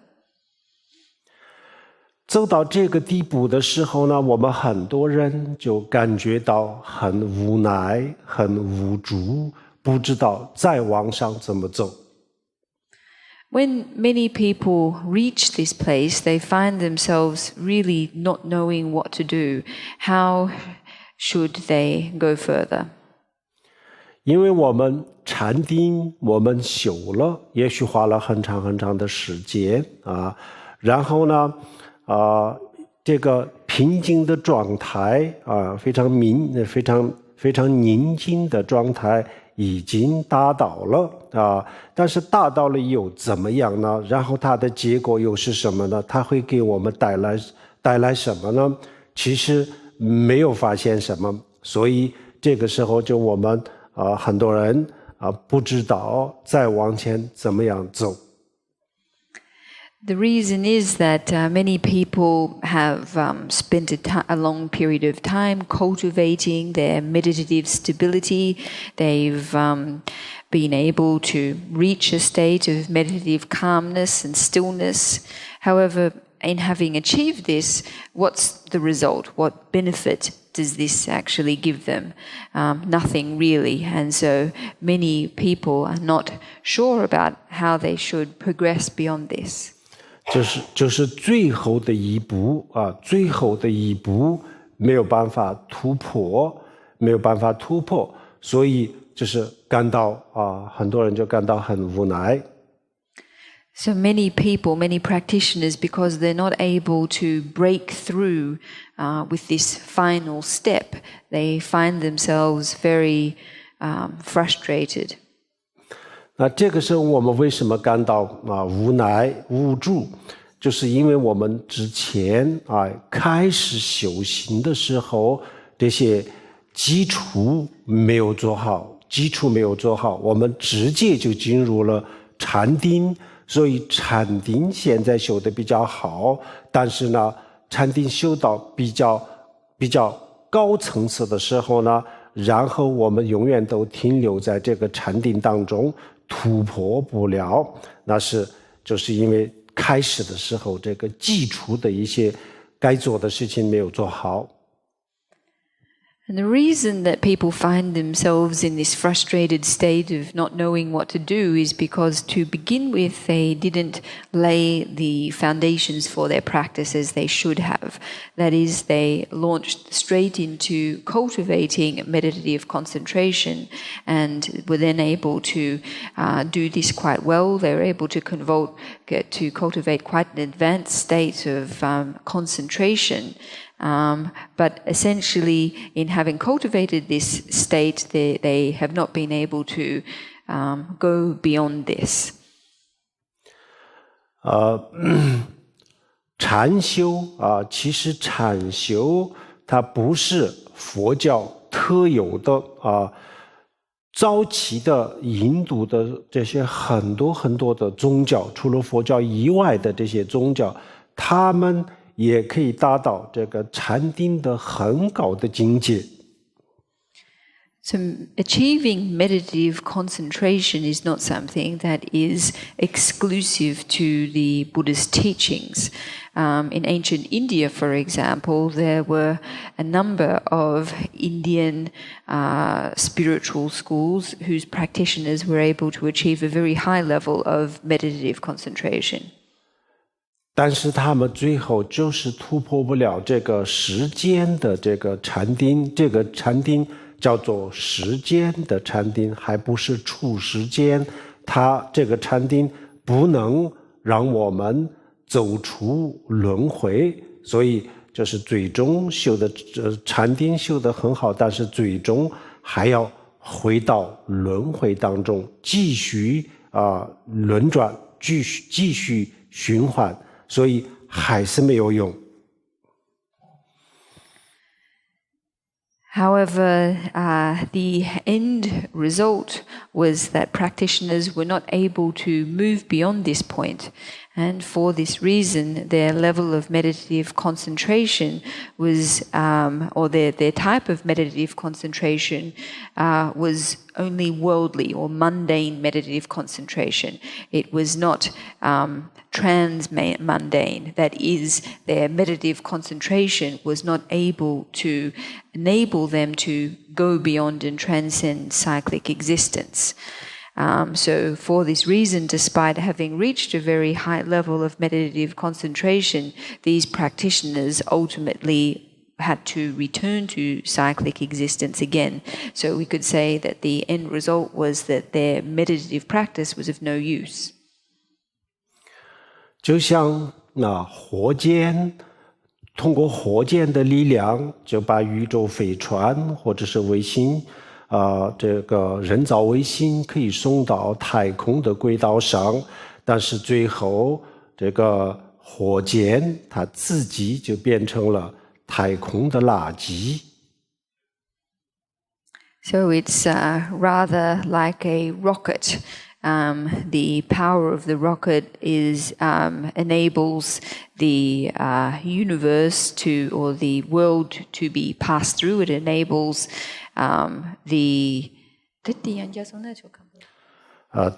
走到这个地步的时候呢，我们很多人就感觉到很无奈、很无助，不知道再往上怎么走。When many people reach this place, they find themselves really not knowing what to do. How should they go further? 因为我们禅定，我们修了，也许花了很长很长的时间然后呢这个平静的状态非常宁静的状态已经达到了但是达到了又怎么样呢？然后它的结果又是什么呢？它会给我们带来什么呢？其实没有发现什么，所以这个时候就我们很多人不知道再往前怎么样走。The reason is that many people have spent a long period of time cultivating their meditative stability. They've been able to reach a state of meditative calmness and stillness. However, in having achieved this, what's the result? What benefit does this actually give them? Nothing really. And so many people are not sure about how they should progress beyond this. 就是最后的一步最后的一步没有办法突破，所以就是感到很多人就感到很无奈。So many people, many practitioners, because they're not able to break through with this final step, they find themselves very frustrated. 那这个时候我们为什么感到无奈无助？就是因为我们之前开始修行的时候，这些基础没有做好，我们直接就进入了禅定，所以禅定现在修得比较好，但是呢，禅定修到比较高层次的时候呢，然后我们永远都停留在这个禅定当中，突破不了，那就是因为开始的时候这个基础的一些该做的事情没有做好。And the reason that people find themselves in this frustrated state of not knowing what to do is because to begin with they didn't lay the foundations for their practice as they should have. That is, they launched straight into cultivating meditative concentration and were then able to do this quite well. They were able to cultivate quite an advanced state of concentration. But essentially, in having cultivated this state, they have not been able to go beyond this. 禅修其实禅修它不是佛教特有的早期的印度的这些很多的宗教，除了佛教以外的这些宗教，他们也可以达到这个禅定的很高的境界。So achieving meditative concentration is not something that is exclusive to the Buddha's teachings. In ancient India, for example, there were a number of Indian spiritual schools whose practitioners were able to achieve a very high level of meditative concentration. 但是他们最后就是突破不了这个时间的这个禅定，这个禅定叫做时间的禅定，还不是处时间。它这个禅定不能让我们走出轮回，所以就是最终修的禅定修得很好，但是最终还要回到轮回当中，继续轮转，继续循环。所以还是没有用。However, the end result was that practitioners were not able to move beyond this point. And for this reason, their level of meditative concentration was, or their type of meditative concentration was only worldly or mundane meditative concentration. It was not trans-mundane. That is, their meditative concentration was not able to enable them to go beyond and transcend cyclic existence. So for this reason, despite having reached a very high level of meditative concentration, these practitioners ultimately had to return to cyclic existence again. So we could say that the end result was that their meditative practice was of no use. 就像火箭，通过火箭的力量就把宇宙飞船或者是卫星这个人造卫星可以送到太空的轨道上，但是最后这个火箭它自己就变成了太空的垃圾。So it's rather like a rocket. The power of the rocket enables the universe or the world to be passed through. It enables the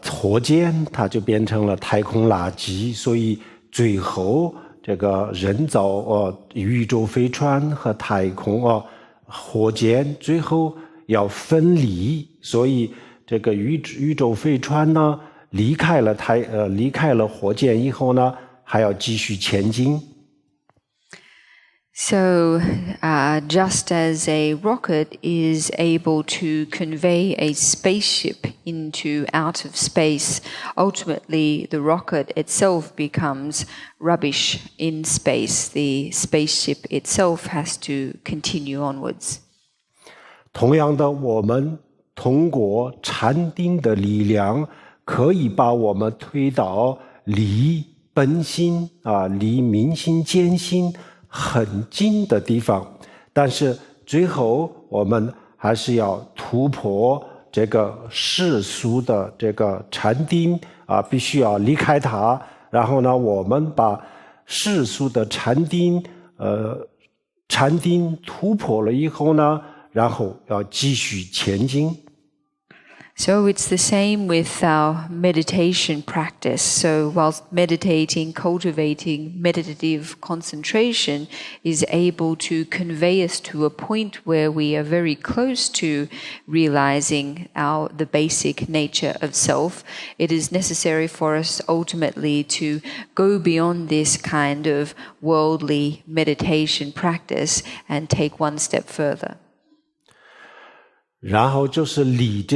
火箭它就变成了太空垃圾，所以最后这个人造宇宙飞船和太空火箭最后要分离，所以这个宇宙飞船呢离开了火箭以后呢，还要继续前进。So, just as a rocket is able to convey a spaceship into out of space, ultimately the rocket itself becomes rubbish in space. The spaceship itself has to continue onwards. 同样的，我们通过禅定的力量，可以把我们推到离本心离明心见心很近的地方，但是最后我们还是要突破这个世俗的这个禅定必须要离开它，然后呢，我们把世俗的禅定突破了以后呢，然后要继续前进。So it's the same with our meditation practice. So whilst meditating, cultivating meditative concentration is able to convey us to a point where we are very close to realizing the basic nature of self, it is necessary for us ultimately to go beyond this kind of worldly meditation practice and take one step further. 然后就是离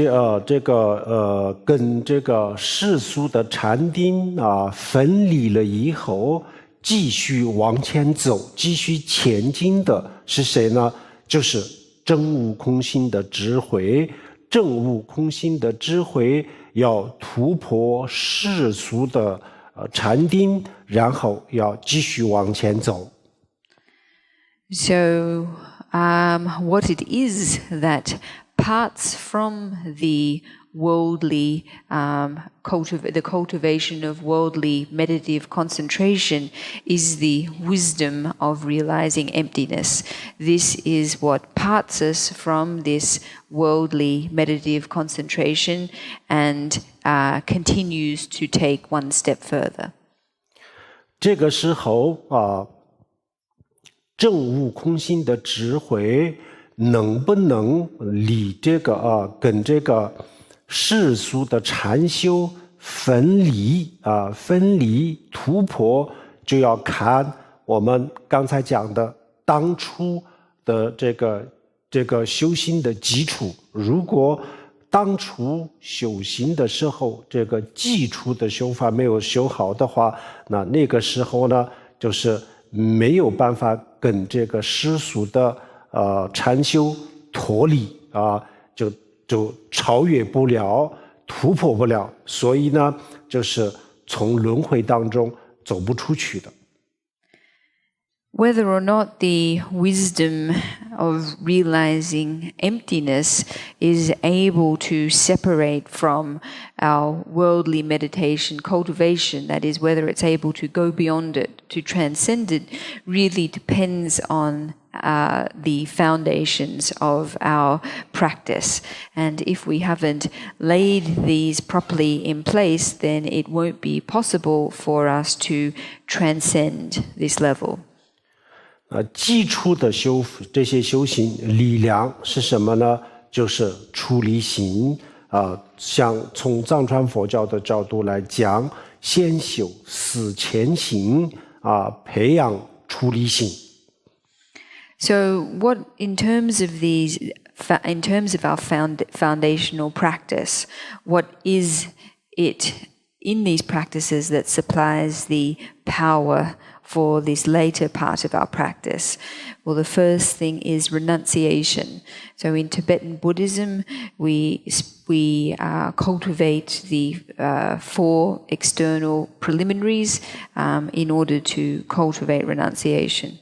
跟这个世俗的禅定分离了以后，继续往前走，继续前进的是谁呢？就是证悟空性的智慧。证悟空性的智慧要突破世俗的禅定，然后要继续往前走。So, what it is that parts from the worldly the cultivation of worldly meditative concentration is the wisdom of realizing emptiness. This is what parts us from this worldly meditative concentration and continues to take one step further. 这个时候证悟空性的智慧能不能离跟这个世俗的禅修分离突破，就要看我们刚才讲的当初的这个修行的基础。如果当初修行的时候这个基础的修法没有修好的话，那个时候呢，就是没有办法跟这个世俗的禅修脱离就超越不了，突破不了，所以呢，就是从轮回当中走不出去的。Whether or not the wisdom of realizing emptiness is able to separate from our worldly meditation cultivation, that is, whether it's able to go beyond it, to transcend it, really depends on the foundations of our practice. And if we haven't laid these properly in place, then it won't be possible for us to transcend this level. 基础的这些修行力量是什么呢？就是出离心像从藏传佛教的角度来讲，先修思前行培养出离心。So, what in terms of our foundational practice, what is it in these practices that supplies the power for this later part of our practice? Well, the first thing is renunciation. So in Tibetan Buddhism, we cultivate the 4 external preliminaries in order to cultivate renunciation.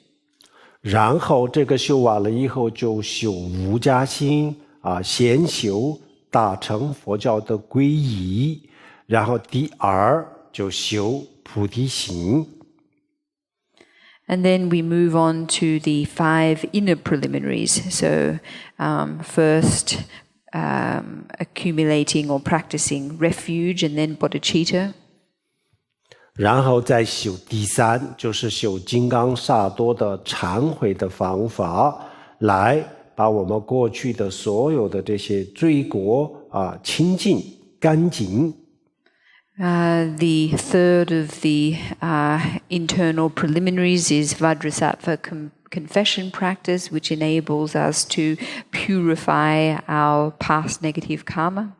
然后这个修完了以后，就修无家心先修大乘佛教的皈依，然后第二就修菩提心。And then we move on to the 5 inner preliminaries. So first, accumulating or practicing refuge, and then bodhicitta. 然后再修第3，就是修金刚萨埵的忏悔的方法，来把我们过去的所有的这些罪过清净干净。The third of the internal preliminaries is Vajrasattva confession practice, which enables us to purify our past negative karma.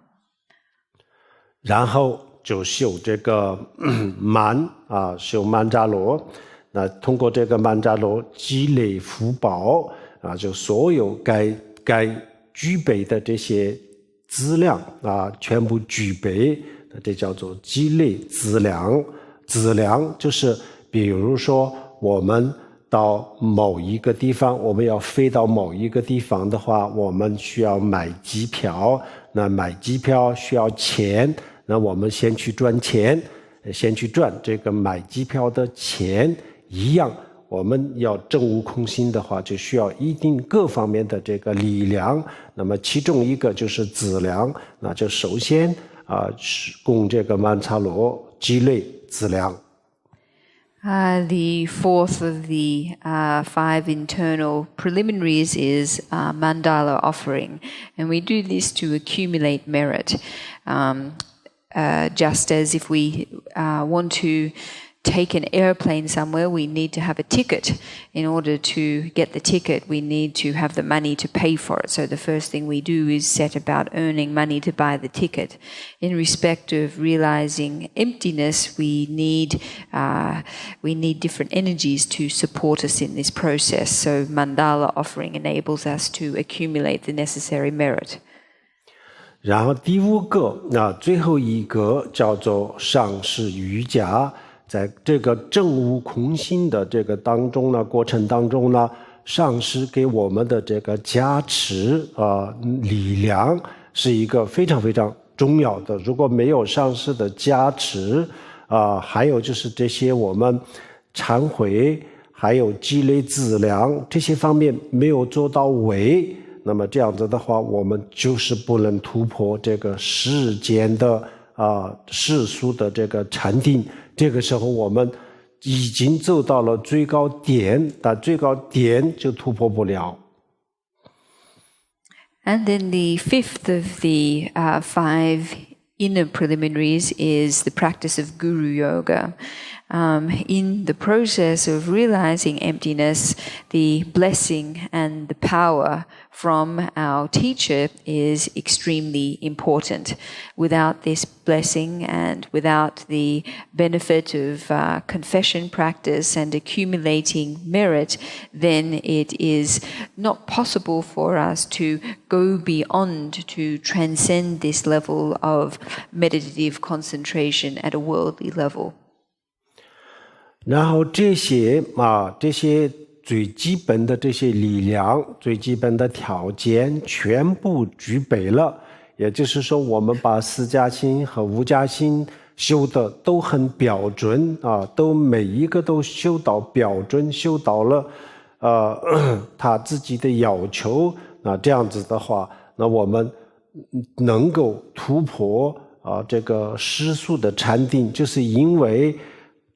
然后就修这个修曼扎罗，那通过这个曼扎罗积累福报就所有该具备的这些资粮全部具备，这叫做积累资粮，资粮就是比如说我们到某一个地方，我们要飞到某一个地方的话，我们需要买机票，那买机票需要钱，那我们先去赚钱，先去赚这个买机票的钱一样，我们要证悟空心的话，就需要一定各方面的这个力量，那么其中一个就是资粮，那就首先供这个曼荼罗积累资粮。The fourth of the 5 internal preliminaries is mandala offering, and we do this to accumulate merit. Just as if we want to take an airplane somewhere, we need to have a ticket. In order to get the ticket, we need to have the money to pay for it. So the first thing we do is set about earning money to buy the ticket. In respect of realizing emptiness, we need different energies to support us in this process. So mandala offering enables us to accumulate the necessary merit. 然后第5个，最后一个叫做上师瑜伽。在这个证悟空心的这个当中呢，过程当中呢，上师给我们的这个加持力量是一个非常非常重要的。如果没有上师的加持还有就是这些我们忏悔还有积累资粮这些方面没有做到位，那么这样子的话，我们就是不能突破这个世间的世俗的这个禅定。这个时候我们已经走到了最高点，但最高点就突破不了。And then the 5th of the 5 inner preliminaries is the practice of guru yoga. In the process of realizing emptiness, the blessing and the power from our teacher is extremely important. Without this blessing and without the benefit of confession practice and accumulating merit, then it is not possible for us to go beyond, to transcend this level of meditative concentration at a worldly level. 然后这些最基本的这些力量，最基本的条件全部具备了，也就是说我们把4加心和5加心修的都很标准都每一个都修到标准，修到了他自己的要求，这样子的话，那我们能够突破这个世俗的禅定，就是因为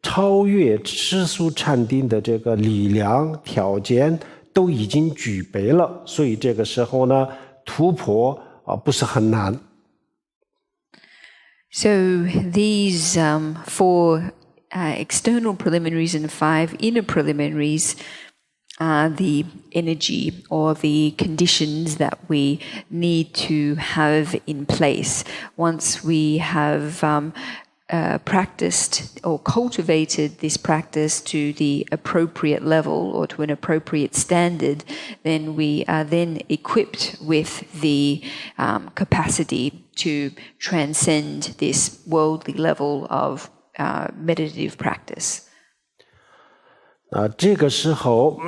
超越世俗禅定的这个力量条件都已经具备了，所以这个时候呢，突破不是很难。So these 4 external preliminaries and 5 inner preliminaries are the energy or the conditions that we need to have in place. Once we have practiced or cultivated this practice to the appropriate level or to an appropriate standard, then we are then equipped with the capacity to transcend this worldly level of meditative practice. 这个时候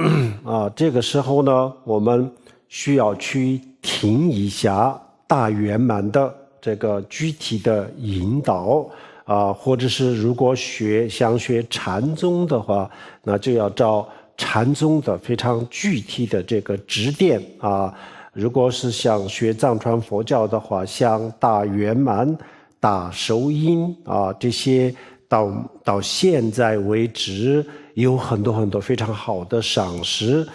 呢，我们需要去听一下大圆满的这个具体的引导。或者是如果想学禅宗的话，那就要照禅宗的非常具体的这个指点如果是想学藏传佛教的话，像大圆满、大受印这些到现在为止有很多非常好的上师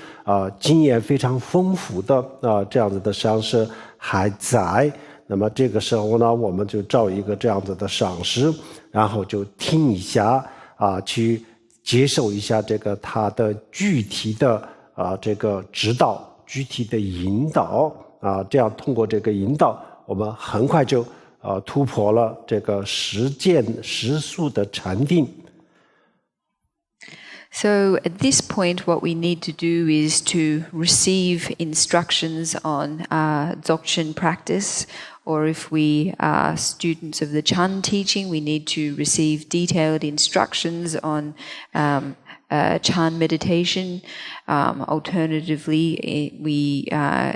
经验非常丰富的这样子的上师还在。那么这个时候呢，我们就找一个这样子的上师，然后就听一下去接受一下这个他的具体的这个指导，具体的引导这样通过这个引导，我们很快就突破了这个世俗的禅定。So at this point, what we need to do is to receive instructions on Dzogchen practice or if we are students of the Chan teaching, we need to receive detailed instructions on Chan meditation. Alternatively, we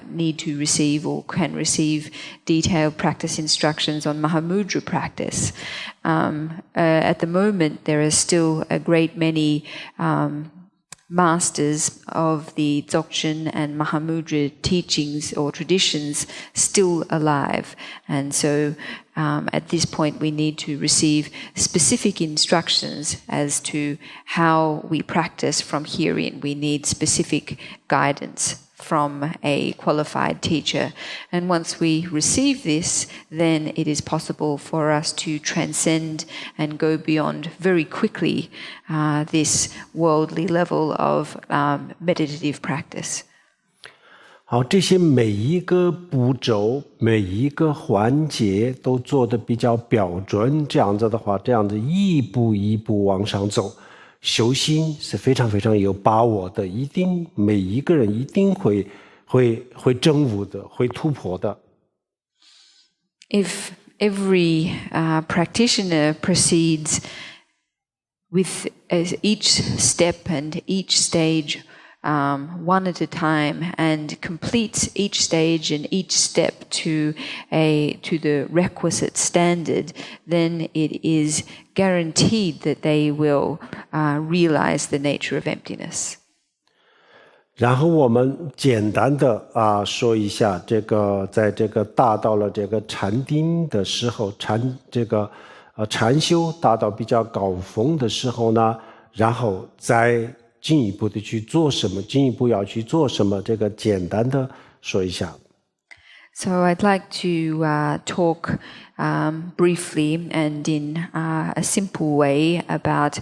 need to receive or can receive detailed practice instructions on Mahamudra practice. At the moment, there are still a great many masters of the Dzogchen and Mahamudra teachings or traditions still alive. And so at this point we need to receive specific instructions as to how we practice from herein. We need specific guidance from a qualified teacher. And once we receive this, then it is possible for us to transcend and go beyond very quickly this worldly level of meditative practice. 好，这些每一个步骤、每一个环节都做得比较标准，这样子的话，这样子一步一步往上走，修心是非常非常有把握的，一定每一个人一定会证悟的，会突破的。If every practitioner proceeds with each step and each stage one at a time and completes each stage and each step to the requisite standard, then it is guaranteed that they will realize the nature of emptiness. 然后我们简单的说一下这个，在这个达到了这个禅定的时候，禅修达到比较高峰的时候呢，然后再进一步的去做什么，进一步要去做什么，这个简单的说一下。So I'd like to talk briefly and in a simple way about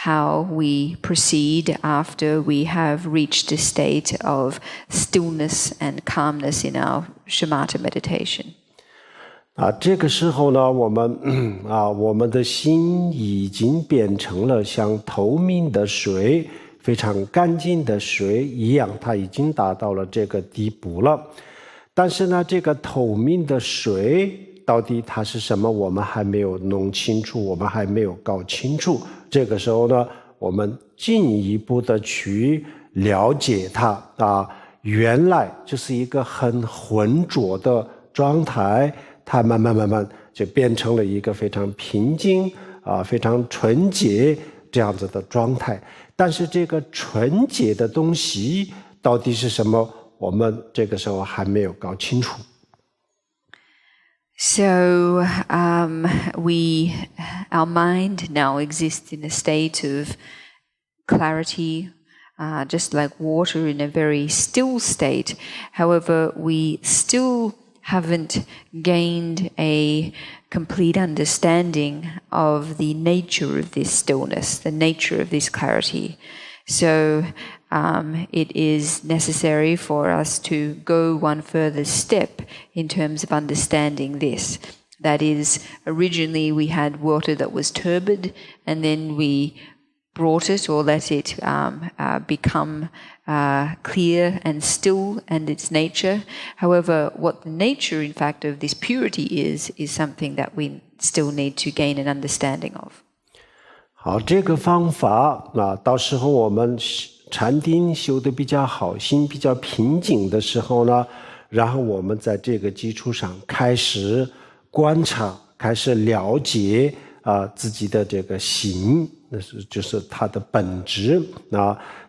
how we proceed after we have reached a state of stillness and calmness in our shamatha meditation. 这个时候呢，我们的心已经变成了像透明的水，非常干净的水一样，它已经达到了这个地步了。但是呢，这个透明的水到底它是什么，我们还没有弄清楚，我们还没有搞清楚。这个时候呢，我们进一步的去了解它原来就是一个很浑浊的状态，它慢慢就变成了一个非常平静非常纯洁这样子的状态。但是这个纯洁的东西到底是什么，我们这个时候还没有搞清楚。So our mind now exists in a state of clarity, just like water in a very still state. However, we still haven't gained a complete understanding of the nature of this stillness, the nature of this clarity. So it is necessary for us to go one further step in terms of understanding this. That is, originally we had water that was turbid, and then we brought it or let it become clear and still and its nature. However, what the nature, in fact, of this purity is something that we still need to gain an understanding of. 好，这个方法到时候我们禅定修得比较好，心比较平静的时候呢，然后我们在这个基础上开始观察，开始了解自己的这个心，就是它的本质。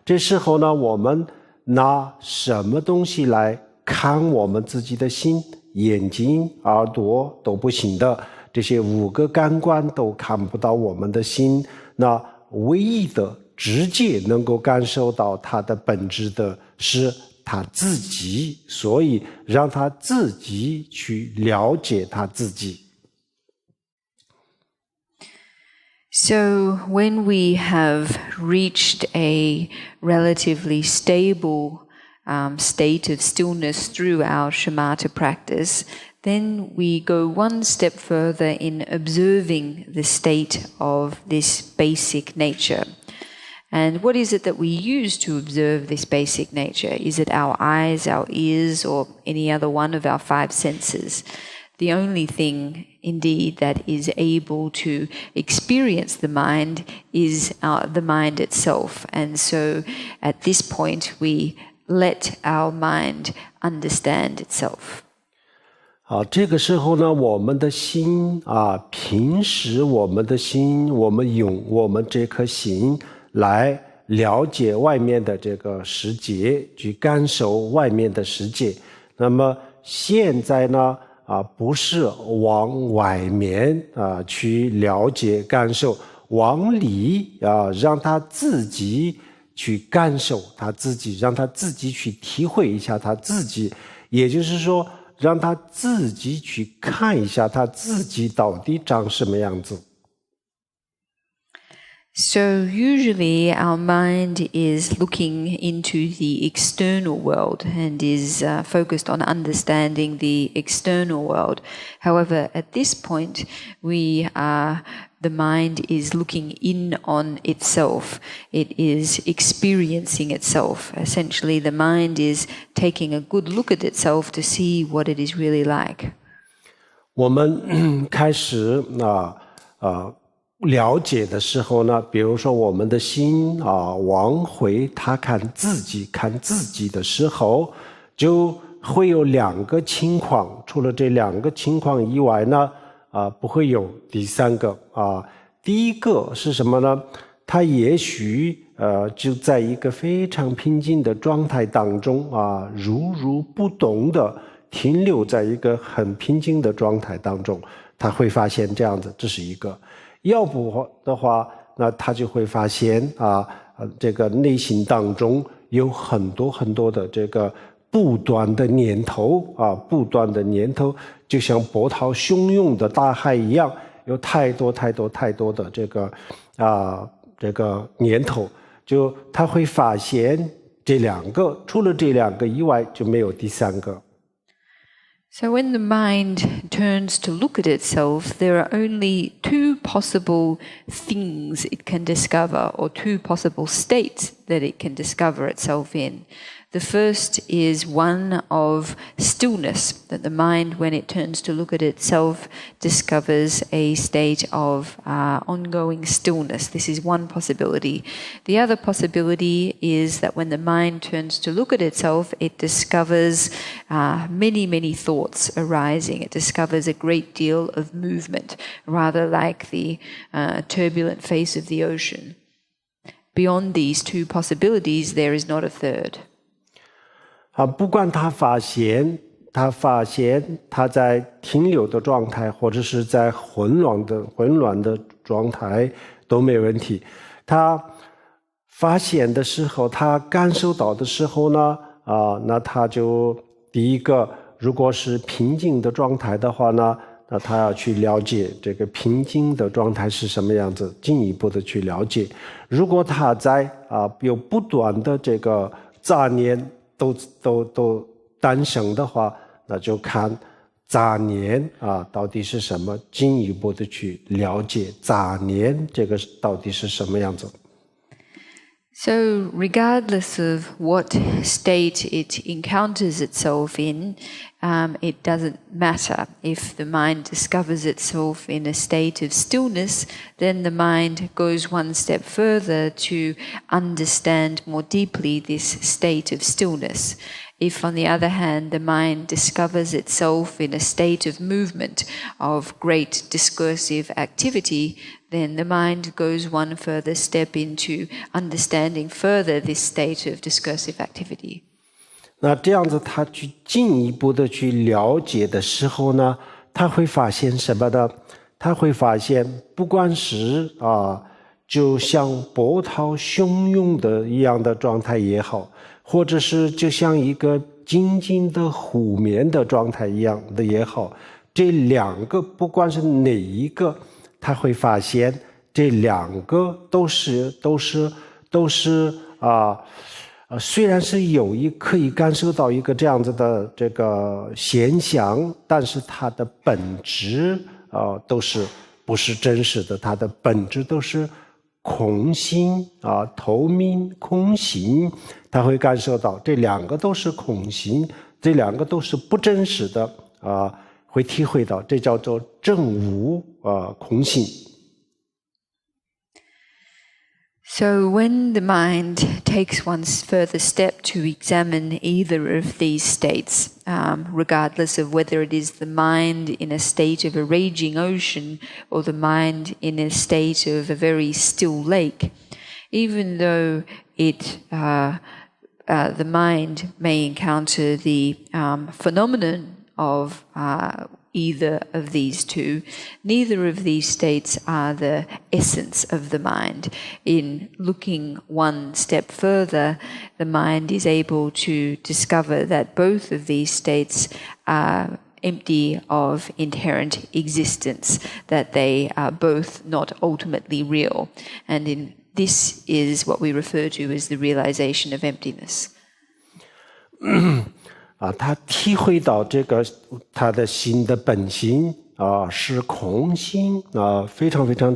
这时候呢，我们拿什么东西来看我们自己的心？眼睛、耳朵都不行的，这些五个感官都看不到我们的心。那唯一的直接能够感受到它的本质的是他自己，所以让他自己去了解他自己。So when we have reached a relatively stable state of stillness through our shamatha practice, then we go one step further in observing the state of this basic nature. And what is it that we use to observe this basic nature? Is it our eyes, our ears, or any other one of our five senses? the only thing indeed that is able to experience the mind is the mind itself. And so at this point we let our mind understand itself. 好，这个时候呢，我们的心平时我们的心，我们用我们这颗心来了解外面的这个世界，去感受外面的世界。那么现在呢，不是往外面去了解感受，往里让他自己去感受他自己，让他自己去体会一下他自己，也就是说让他自己去看一下他自己到底长什么样子。So usually our mind is looking into the external world and is focused on understanding the external world. However, at this point, the mind is looking in on itself. It is experiencing itself. Essentially, the mind is taking a good look at itself to see what it is really like. 我们开始了解的时候呢，比如说我们的心往回他看自己的时候，就会有两个情况，除了这两个情况以外呢，不会有第三个第一个是什么呢？他也许就在一个非常平静的状态当中如不动的停留在一个很平静的状态当中，他会发现这样子，这是一个。要不的话，那他就会发现这个内心当中有很多的这个不断的念头就像波涛汹涌的大海一样，有太多的这个念头，就他会发现这两个，除了这两个以外就没有第三个。So when the mind turns to look at itself, there are only two possible things it can discover, or two possible states that it can discover itself in. The first is one of stillness, that the mind, when it turns to look at itself, discovers a state of ongoing stillness. This is one possibility. The other possibility is that when the mind turns to look at itself, it discovers many thoughts arising. It discovers a great deal of movement, rather like the turbulent face of the ocean. Beyond these two possibilities, there is not a third. 不管他发现他在停留的状态，或者是在混乱的状态都没问题。他发现的时候，他感受到的时候呢，那他就第一个，如果是平静的状态的话呢，那他要去了解这个平静的状态是什么样子，进一步的去了解。如果他在有不断的这个杂念都诞生的话，那就看杂念到底是什么，进一步的去了解杂念这个到底是什么样子。So regardless of what state it encounters itself in, it doesn't matter. If the mind discovers itself in a state of stillness, then the mind goes one step further to understand more deeply this state of stillness. If, on the other hand, the mind discovers itself in a state of movement, of great discursive activity, then the mind goes one further step into understanding further this state of discursive activity. 那这样子他去进一步的去了解的时候呢，他会发现什么呢？他会发现不管是就像波涛汹涌的一样的状态也好，或者是就像一个静静的湖面的状态一样的也好，这两个不管是哪一个，他会发现这两个都是虽然是可以感受到一个这样子的这个现象，但是它的本质都是不是真实的，它的本质都是空性透明空性，他会感受到这两个都是空性，这两个都是不真实的会体会到，这叫做证悟空性。So when the mind takes one further step to examine either of these states, regardless of whether it is the mind in a state of a raging ocean or the mind in a state of a very still lake, even though the mind may encounter the phenomenon of either of these two, neither of these states are the essence of the mind. In looking one step further, the mind is able to discover that both of these states are empty of inherent existence, that they are both not ultimately real. And this is what we refer to as the realization of emptiness. 他体会到这个他的心的本性是空性非常非常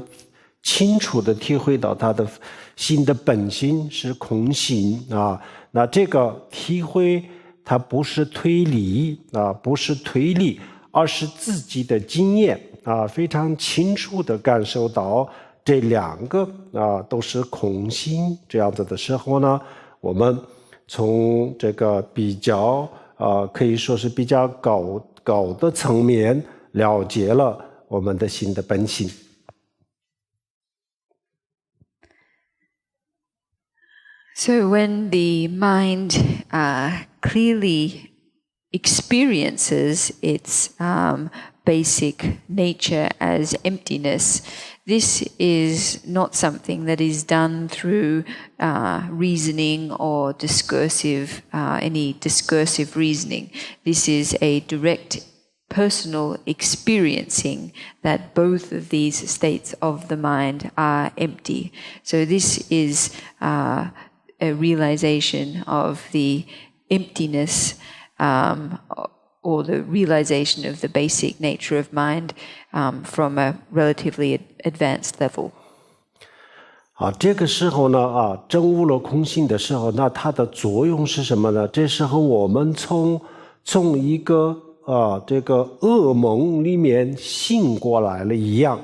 清楚的体会到他的心的本性是空性那这个体会它不是推理不是推理，而是自己的经验非常清楚的感受到这两个都是空性这样子的时候呢，我们从这个比较可以说是比较高的层面了解了我们的心的本性。So when the mind clearly experiences its basic nature as emptiness, this is not something that is done through reasoning or discursive, any discursive reasoning. This is a direct personal experiencing that both of these states of the mind are empty. So this is a realization of the emptiness or the realization of the basic nature of mind from a relatively advanced level. 这个时候呢证悟了空性的时候，那它的作用是什么呢？这时候我们从一个这个噩梦里面醒过来了一样，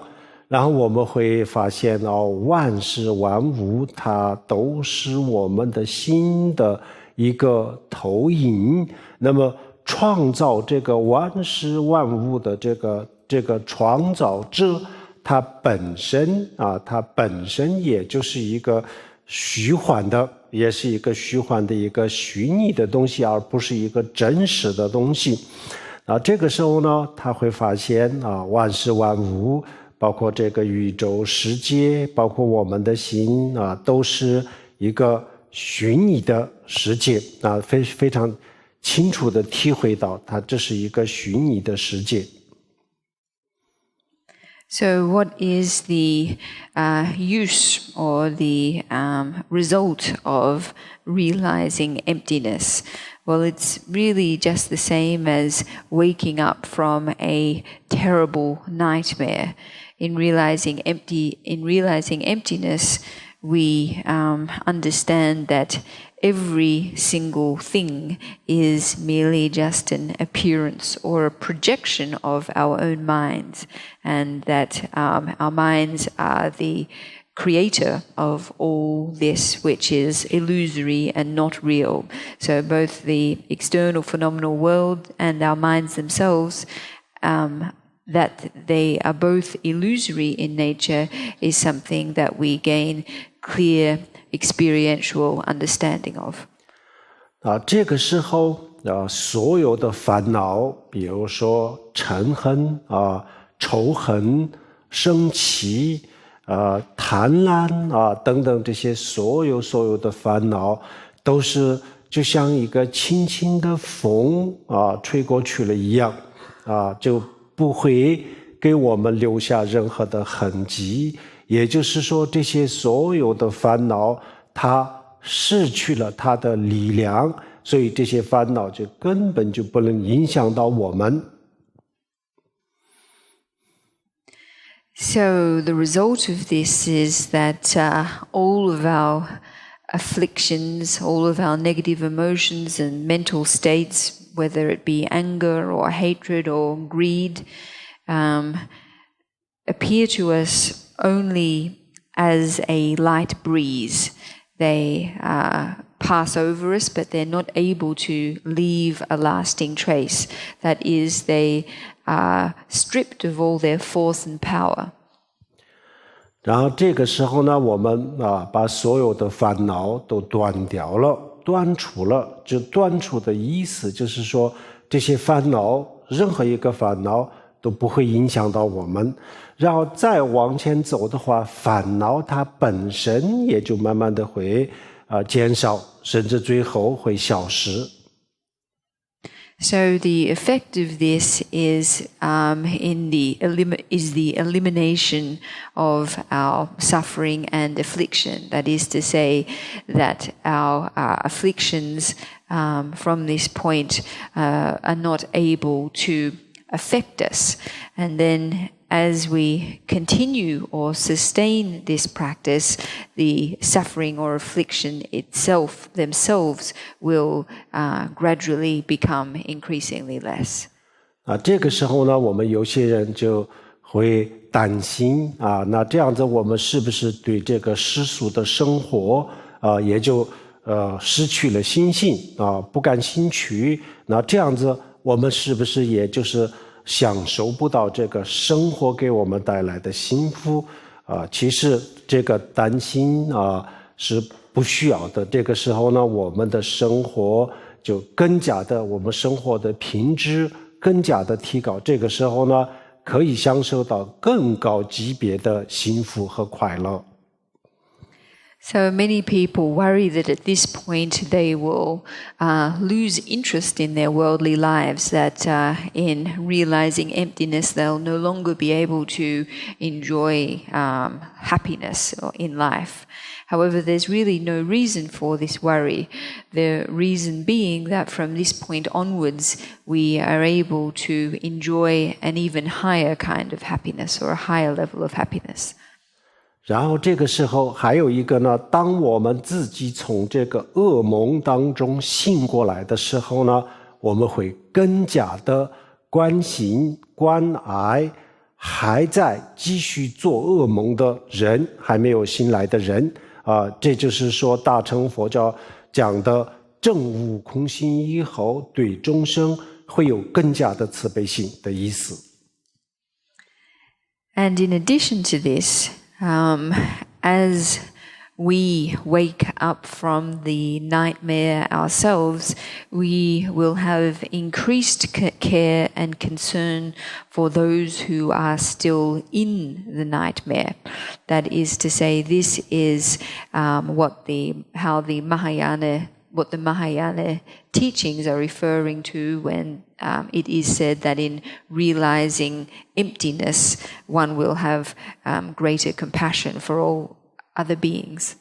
然后我们会发现万事万物它都是我们的心的一个投影，那么创造这个万事万物的这个创造者，它本身也就是一个虚幻的，也是一个虚幻的一个虚拟的东西，而不是一个真实的东西。这个时候呢，他会发现万事万物，包括这个宇宙世界，包括我们的心都是一个虚拟的世界非常清楚地体会到它这是一个虚拟的世界。So what is the use or the result of realizing emptiness? Well, it's really just the same as waking up from a terrible nightmare. In realizing emptiness, we understand that every single thing is merely just an appearance or a projection of our own minds, and that our minds are the creator of all this which is illusory and not real. So both the external phenomenal world and our minds themselves, that they are both illusory in nature, is something that we gain clear experiential understanding of. 这个时候所有的烦恼，比如说嗔恨仇恨、生气贪婪等等，这些所有的烦恼，都是就像一个轻轻的风吹过去了一样就不会给我们留下任何的痕迹。也就是说，这些所有的烦恼，它失去了它的力量，所以这些烦恼就根本就不能影响到我们。So the result of this is that all of our afflictions, all of our negative emotions and mental states whether it be anger or hatred or greed, appear to us only as a light breeze. They pass over us, but they're not able to leave a lasting trace. That is, they are stripped of all their force and power. 然后这个时候呢，我们把所有的烦恼都断掉了，断除了。就断除的意思就是说，这些烦恼，任何一个烦恼都不会影响到我们。然后再往前走的话，烦恼它本身也就慢慢的会减少，甚至最后会消失。So the effect of this is the elimination of our suffering and affliction. That is to say, that our afflictions from this point are not able to affect us. And then as we continue or sustain this practice, the suffering or affliction themselves will gradually become increasingly less. 这个时候呢，我们有些人就会担心那这样子我们是不是对这个世俗的生活也就失去了心性不感兴趣？那这样子我们是不是也就是享受不到这个生活给我们带来的幸福其实这个担心是不需要的。这个时候呢，我们的生活就更加的，我们生活的品质更加的提高。这个时候呢，可以享受到更高级别的幸福和快乐。So many people worry that at this point they will lose interest in their worldly lives, that in realizing emptiness they'll no longer be able to enjoy happiness in life. However, there's really no reason for this worry. The reason being that from this point onwards we are able to enjoy an even higher kind of happiness or a higher level of happiness. 然后这个时候还有一个呢，当我们自己从这个噩梦当中醒过来的时候呢，我们会更加的关心关爱还在继续做噩梦的人，还没有醒来的人这就是说大乘佛教讲的证悟空性以后对众生会有更加的慈悲心的意思。 And in addition to this, as we wake up from the nightmare ourselves, we will have increased care and concern for those who are still in the nightmare. That is to say, this is what the Mahayana teachings are referring to when it is said that in realizing emptiness, one will have greater compassion for all other beings.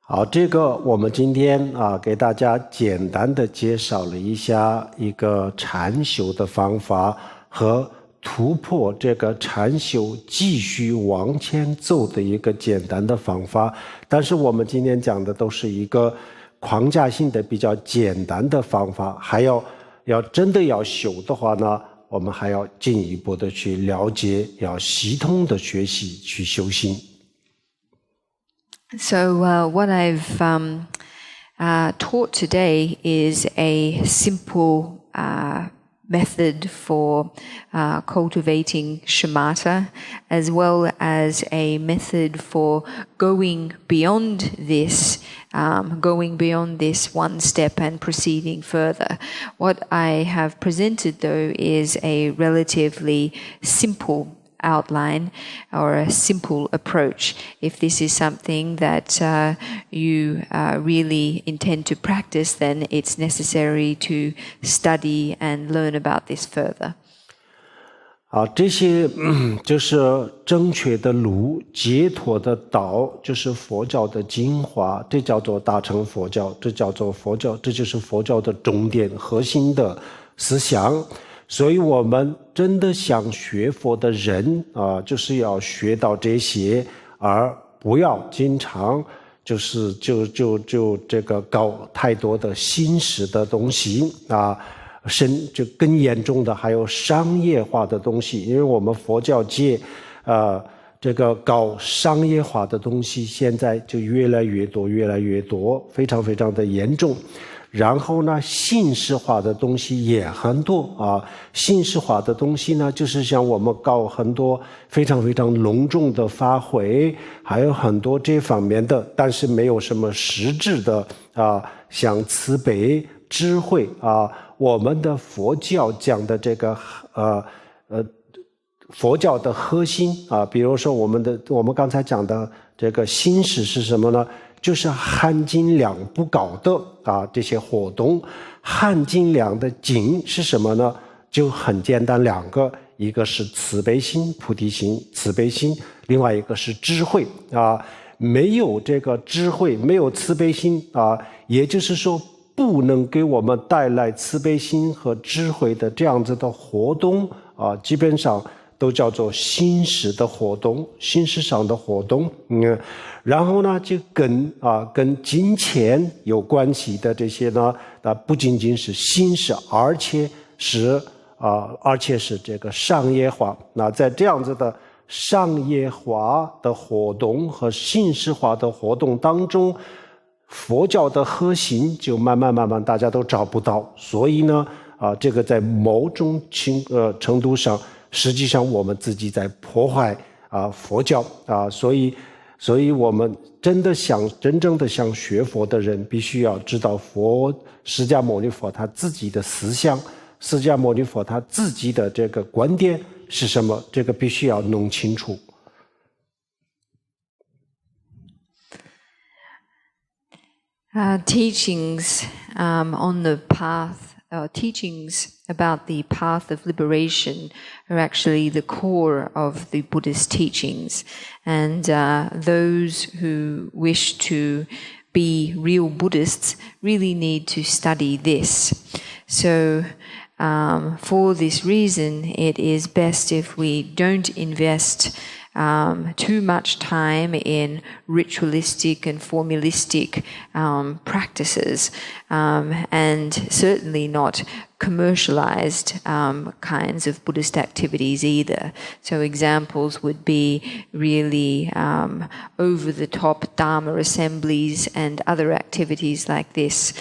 好，这个我们今天给大家简单的介绍了一下一个禅修的方法和突破这个禅修继续往前走的一个简单的方法。但是我们今天讲的都是一个框架性的比较简单的方法，还要真的要修的话呢，我们还要进一步的去了解，要系统的学习去修行。So what I've taught today is a simple method for cultivating shamatha, as well as a method for going beyond this one step and proceeding further. What I have presented, though, is a relatively simple outline or a simple approach. If this is something that you really intend to practice, then it's necessary to study and learn about this further. 这些就是正确的路，解脱的道，就是佛教的精华，这叫做大乘佛教，这叫做佛教，这就是佛教的重点核心的思想。所以我们真的想学佛的人就是要学到这些，而不要经常就这个搞太多的新式的东西啊，就更严重的还有商业化的东西，因为我们佛教界这个搞商业化的东西现在就越来越多，非常非常的严重。然后呢，形式化的东西也很多啊。形式化的东西呢，就是像我们搞很多非常非常隆重的法会，还有很多这方面的，但是没有什么实质的像慈悲、智慧啊。我们的佛教讲的这个佛教的核心啊，比如说我们刚才讲的这个形式是什么呢？就是含金量不高的这些活动。含金量的金是什么呢？就很简单两个，一个是慈悲心、菩提心、慈悲心，另外一个是智慧啊。没有这个智慧，没有慈悲心啊，也就是说不能给我们带来慈悲心和智慧的这样子的活动啊，基本上都叫做形式的活动，形式上的活动。然后呢，就跟金钱有关系的这些呢，不仅仅是形式，而且是这个商业化。那在这样子的商业化的活动和形式化的活动当中，佛教的核心就慢慢大家都找不到。所以呢，这个在某种程度上，实际上我们自己在破坏佛教啊。所以我们真正的想学佛的人，必须要知道释迦牟尼佛他自己的思想，释迦牟尼佛他自己的这个观点是什么，这个必须要弄清楚。Teachings on the path, teachings about the path of liberation are actually the core of the Buddhist teachings. And those who wish to be real Buddhists really need to study this. So for this reason, it is best if we don't invest too much time in ritualistic and formalistic practices, and certainly not commercialized kinds of Buddhist activities either. So examples would be really over-the-top Dharma assemblies and other activities like this.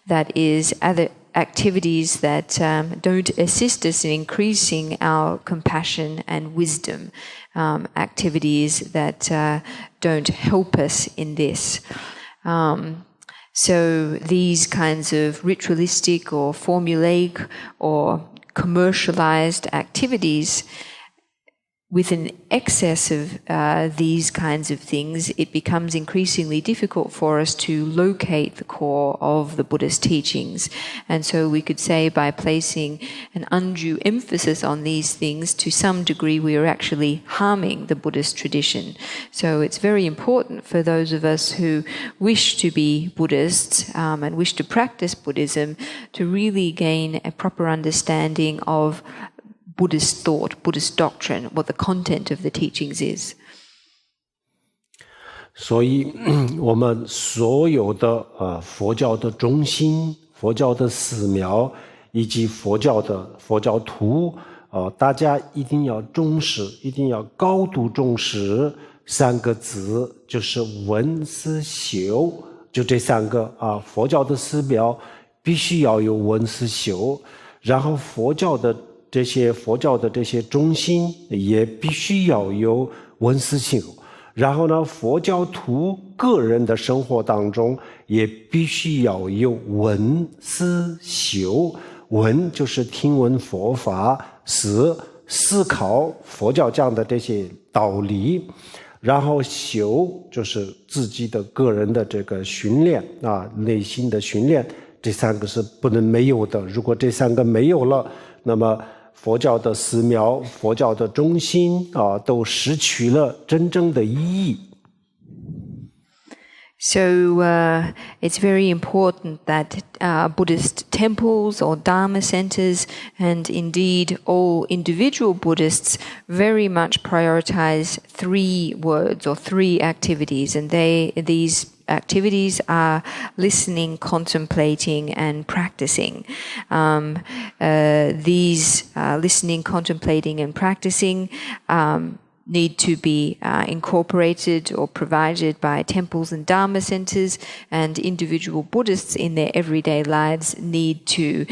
That is, other activities that don't assist us in increasing our compassion and wisdom, activities that don't help us in this. So these kinds of ritualistic or formulaic or commercialized activities, with an excess of these kinds of things, it becomes increasingly difficult for us to locate the core of the Buddhist teachings. And so we could say by placing an undue emphasis on these things, to some degree we are actually harming the Buddhist tradition. So it's very important for those of us who wish to be Buddhists and wish to practice Buddhism to really gain a proper understanding of Buddhist thought, Buddhist doctrine, what the content of the teachings is. 所以我们所有的佛教的中心、佛教的寺庙以及佛教徒大家一定要重视，一定要高度重视三个字，就是闻思修。就这三个佛教的寺庙必须要有闻思修，然后佛教的这些中心也必须要有闻思修，然后呢，佛教徒个人的生活当中也必须要有闻思修。闻就是听闻佛法，思考佛教讲的这些道理，然后修就是自己的个人的这个训练内心的训练，这三个是不能没有的。如果这三个没有了，那么佛教的寺庙、佛教的中心都失去了真正的意义。So it's very important that Buddhist temples or Dharma centers, and indeed all individual Buddhists, very much prioritize three words or three activities, and these activities are listening, contemplating, and practicing. These listening, contemplating, and practicing need to be incorporated or provided by temples and Dharma centers, and individual Buddhists in their everyday lives need to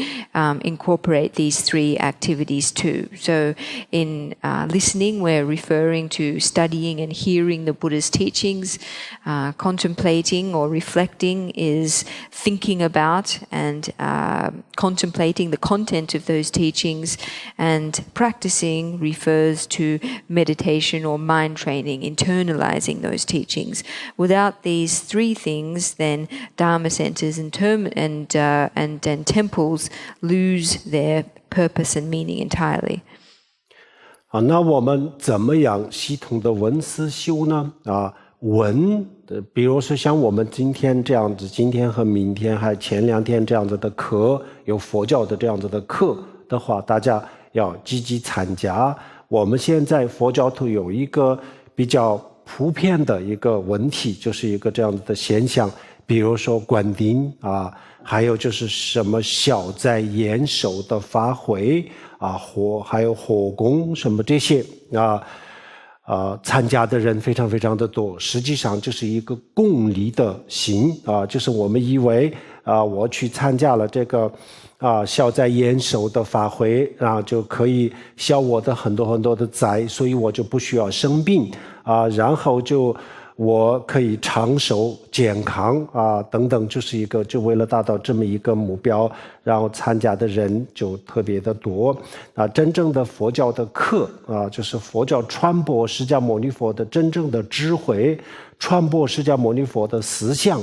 incorporate these three activities too. So in listening, we're referring to studying and hearing the Buddha's teachings. Contemplating or reflecting is thinking about and contemplating the content of those teachings, and practicing refers to meditation or mind training, internalizing those teachings. Without these three things, then Dharma centers and temples lose their purpose and meaning entirely. 那我们怎么样系统的闻思修呢？闻，比如说像我们今天这样子，今天和明天还有前2天这样子的课，有佛教的这样子的课的话，大家要积极参加。我们现在佛教徒有一个比较普遍的一个问题，就是一个这样子的现象，比如说观定还有就是什么消灾延寿的法会还有火供什么这些参加的人非常非常的多，实际上就是一个功利的心就是我们以为我去参加了这个消灾延寿的法会就可以消我的很多很多的灾，所以我就不需要生病然后就我可以长寿健康等等，就为了达到这么一个目标，然后参加的人就特别的多真正的佛教的课就是佛教传播释迦牟尼佛的真正的智慧，传播释迦牟尼佛的思想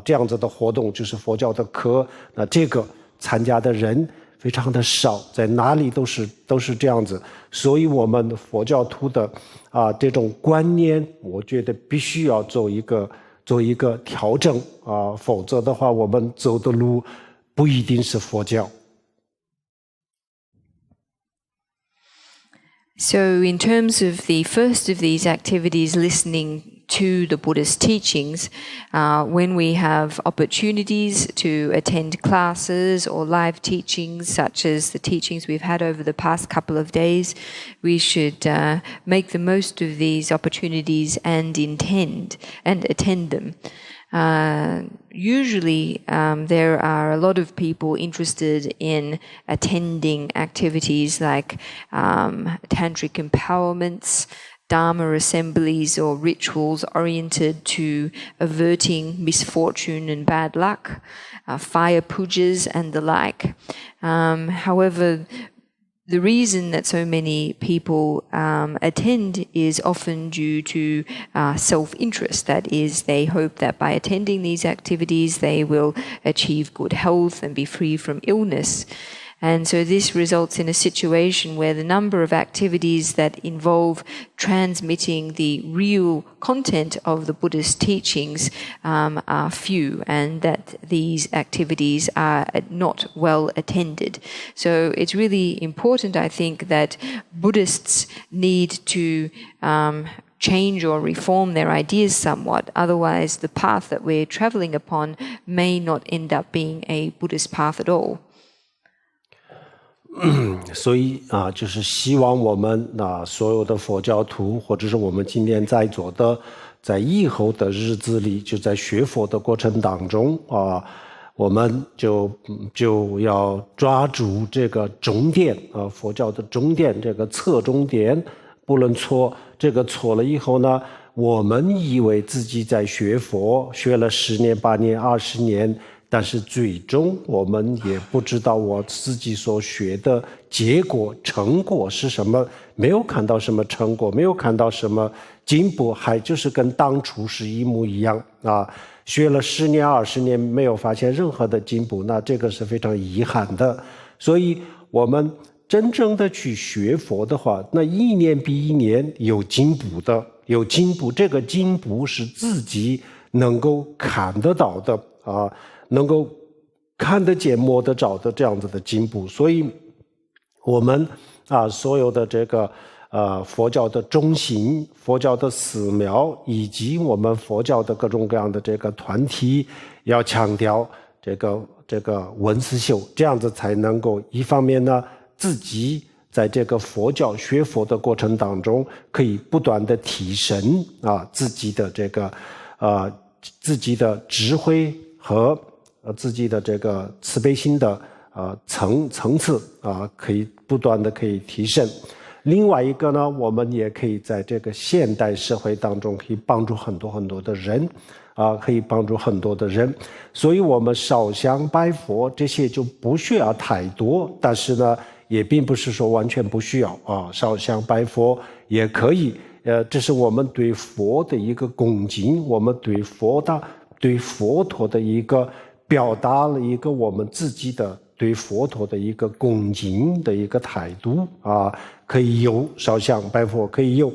这样子的活动就是佛教的课。那这个参加的人非常的少，在哪里都是这样子，所以我们佛教徒的这种观念，我觉得必须要做一个调整否则的话，我们走的路不一定是佛教。So in terms of the first of these activities, listening to the Buddhist teachings, when we have opportunities to attend classes or live teachings, such as the teachings we've had over the past couple of days, we should make the most of these opportunities and attend them. Usually there are a lot of people interested in attending activities like tantric empowerments, Dharma assemblies or rituals oriented to averting misfortune and bad luck, fire pujas and the like. However, the reason that so many people attend is often due to self-interest. That is, they hope that by attending these activities they will achieve good health and be free from illness. And so this results in a situation where the number of activities that involve transmitting the real content of the Buddhist teachings are few, and that these activities are not well attended. So it's really important, I think, that Buddhists need to change or reform their ideas somewhat. Otherwise, the path that we're traveling upon may not end up being a Buddhist path at all. 所以就是希望我们所有的佛教徒，或者是我们今天在座的，在以后的日子里，就在学佛的过程当中我们就要抓住这个终点佛教的终点，这个侧终点不能错。这个错了以后呢，我们以为自己在学佛，学了10年、8年、20年。但是最终我们也不知道我自己所学的结果成果是什么，没有看到什么成果，没有看到什么进步，还就是跟当初是一模一样学了10年20年没有发现任何的进步，那这个是非常遗憾的。所以我们真正的去学佛的话，那一年比一年有进步的，有进步，这个进步是自己能够看得到的能够看得见摸得着的这样子的进步。所以我们所有的这个佛教的中心、佛教的寺庙以及我们佛教的各种各样的这个团体，要强调这个闻思修，这样子才能够一方面呢，自己在这个佛教学佛的过程当中，可以不断的提升自己的这个自己的智慧和自己的这个慈悲心的层次可以不断的可以提升。另外一个呢，我们也可以在这个现代社会当中可以帮助很多的人可以帮助很多的人，所以我们烧香拜佛这些就不需要太多，但是呢也并不是说完全不需要烧香拜佛也可以，这是我们对佛的一个恭敬，我们对佛陀的一个表达了一个我们自己的对佛陀的一个恭敬的一个态度可以有烧香拜佛可以有，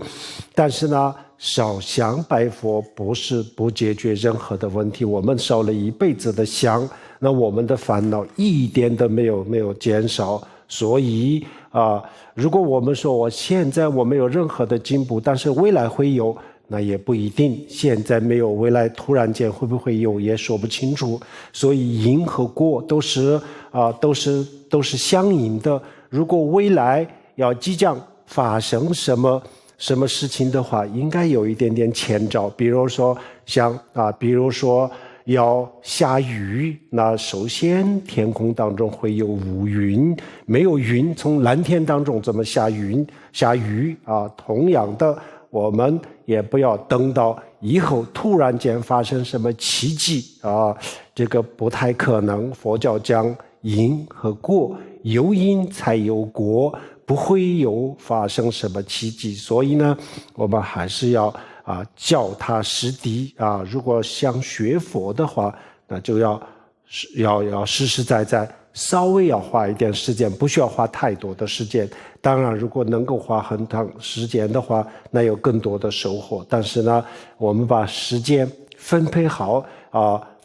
但是呢烧香拜佛不解决任何的问题，我们烧了一辈子的香，那我们的烦恼一点都没有减少，所以如果我们说现在我没有任何的进步，但是未来会有，那也不一定，现在没有，未来突然间会不会有也说不清楚，所以因和果都是相应的。如果未来要即将发生什么事情的话，应该有一点点前兆，比如说要下雨，那首先天空当中会有乌云，没有云，从蓝天当中怎么下雨同样的，我们也不要等到以后突然间发生什么奇迹这个不太可能。佛教讲因和果，有因才有果，不会有发生什么奇迹，所以呢我们还是要脚踏实地如果想学佛的话，那就要实实在在，稍微要花一点时间，不需要花太多的时间。当然如果能够花很长时间的话，那有更多的收获，但是呢我们把时间分配好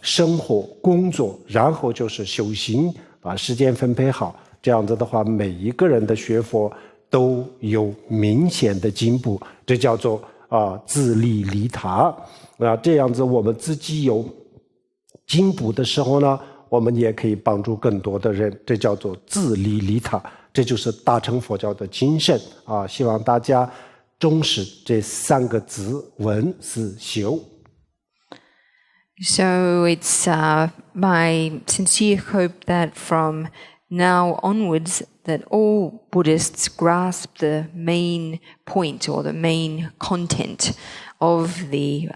生活工作，然后就是修行，把时间分配好，这样子的话每一个人的学佛都有明显的进步，这叫做自利利他这样子我们自己有进步的时候呢，我们也可以帮助更多的人，这叫做自利利他，这就是大乘佛教的精神希望大家重视这3个字，闻思修。So it's my sincere hope that from now onwards that all Buddhists grasp the main point or the main content of the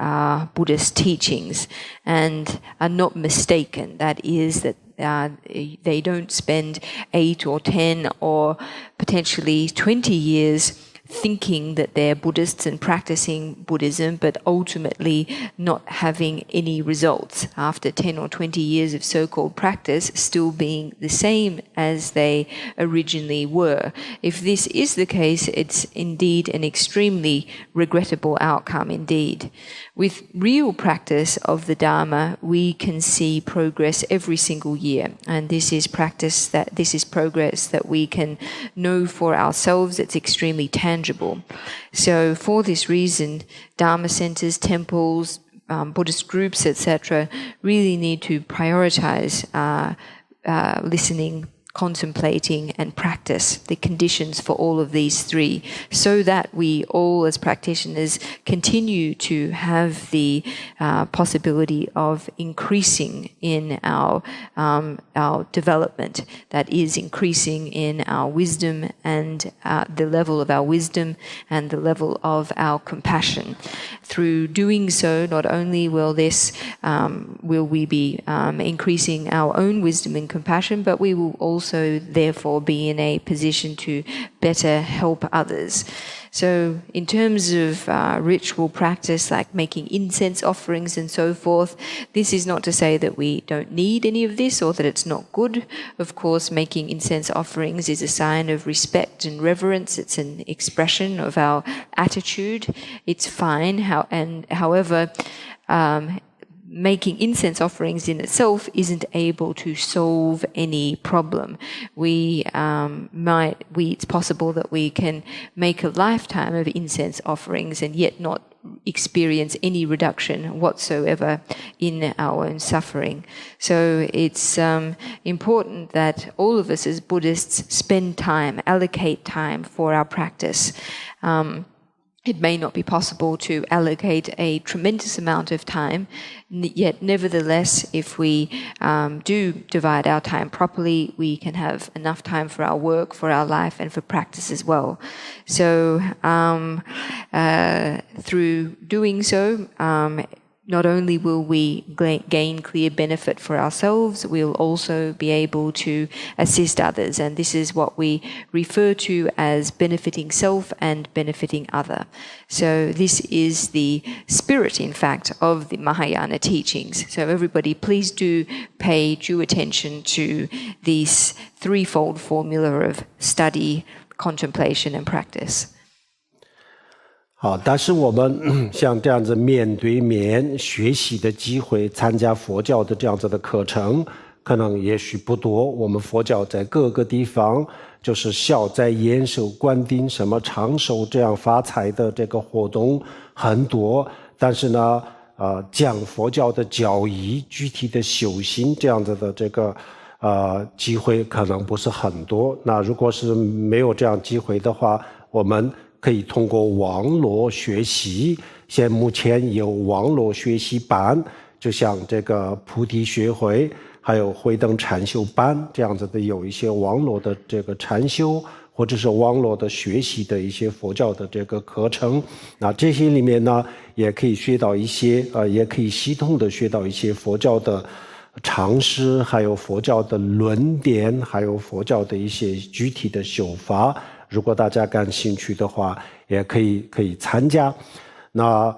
Buddhist teachings and are not mistaken. That is that they don't spend 8 or 10 or potentially 20 years thinking that they're Buddhists and practicing Buddhism, but ultimately not having any results after 10 or 20 years of so-called practice, still being the same as they originally were. If this is the case, it's indeed an extremely regrettable outcome indeed. With real practice of the Dharma, we can see progress every single year, and this is progress that we can know for ourselves. It's extremely tangible. So for this reason, Dharma centers, temples, Buddhist groups, etc., really need to prioritize listening, contemplating and practice the conditions for all of these 3, so that we all as practitioners continue to have the possibility of increasing in our development, that is increasing in our wisdom and the level of our wisdom and the level of our compassion. Through doing so, not only will we be increasing our own wisdom and compassion, but we will also therefore be in a position to better help others. So in terms of ritual practice like making incense offerings and so forth, this is not to say that we don't need any of this or that it's not good. Of course, making incense offerings is a sign of respect and reverence. It's an expression of our attitude. It's fine. However, making incense offerings in itself isn't able to solve any problem. It's possible that we can make a lifetime of incense offerings and yet not experience any reduction whatsoever in our own suffering. So it's important that all of us as Buddhists spend time, allocate time for our practice. It may not be possible to allocate a tremendous amount of time, yet nevertheless, if we do divide our time properly, we can have enough time for our work, for our life, and for practice as well. So through doing so, not only will we gain clear benefit for ourselves, we'll also be able to assist others. And this is what we refer to as benefiting self and benefiting other. So this is the spirit, in fact, of the Mahayana teachings. So everybody, please do pay due attention to this threefold formula of study, contemplation, and practice. 好，但是我们像这样子面对面学习的机会，参加佛教的这样子的课程，可能也许不多。我们佛教在各个地方，就是消灾延寿、观定什么长寿这样发财的这个活动很多，但是呢，讲佛教的教义、具体的修行这样子的这个机会可能不是很多。那如果是没有这样机会的话，我们可以通过网络学习，现目前有网络学习班，就像这个菩提学会，还有慧灯禅修班这样子的，有一些网络的这个禅修，或者是网络的学习的一些佛教的这个课程。那这些里面呢，也可以学到一些，也可以系统的学到一些佛教的常识，还有佛教的论点，还有佛教的一些具体的修法。如果大家感兴趣的话，也可以参加。那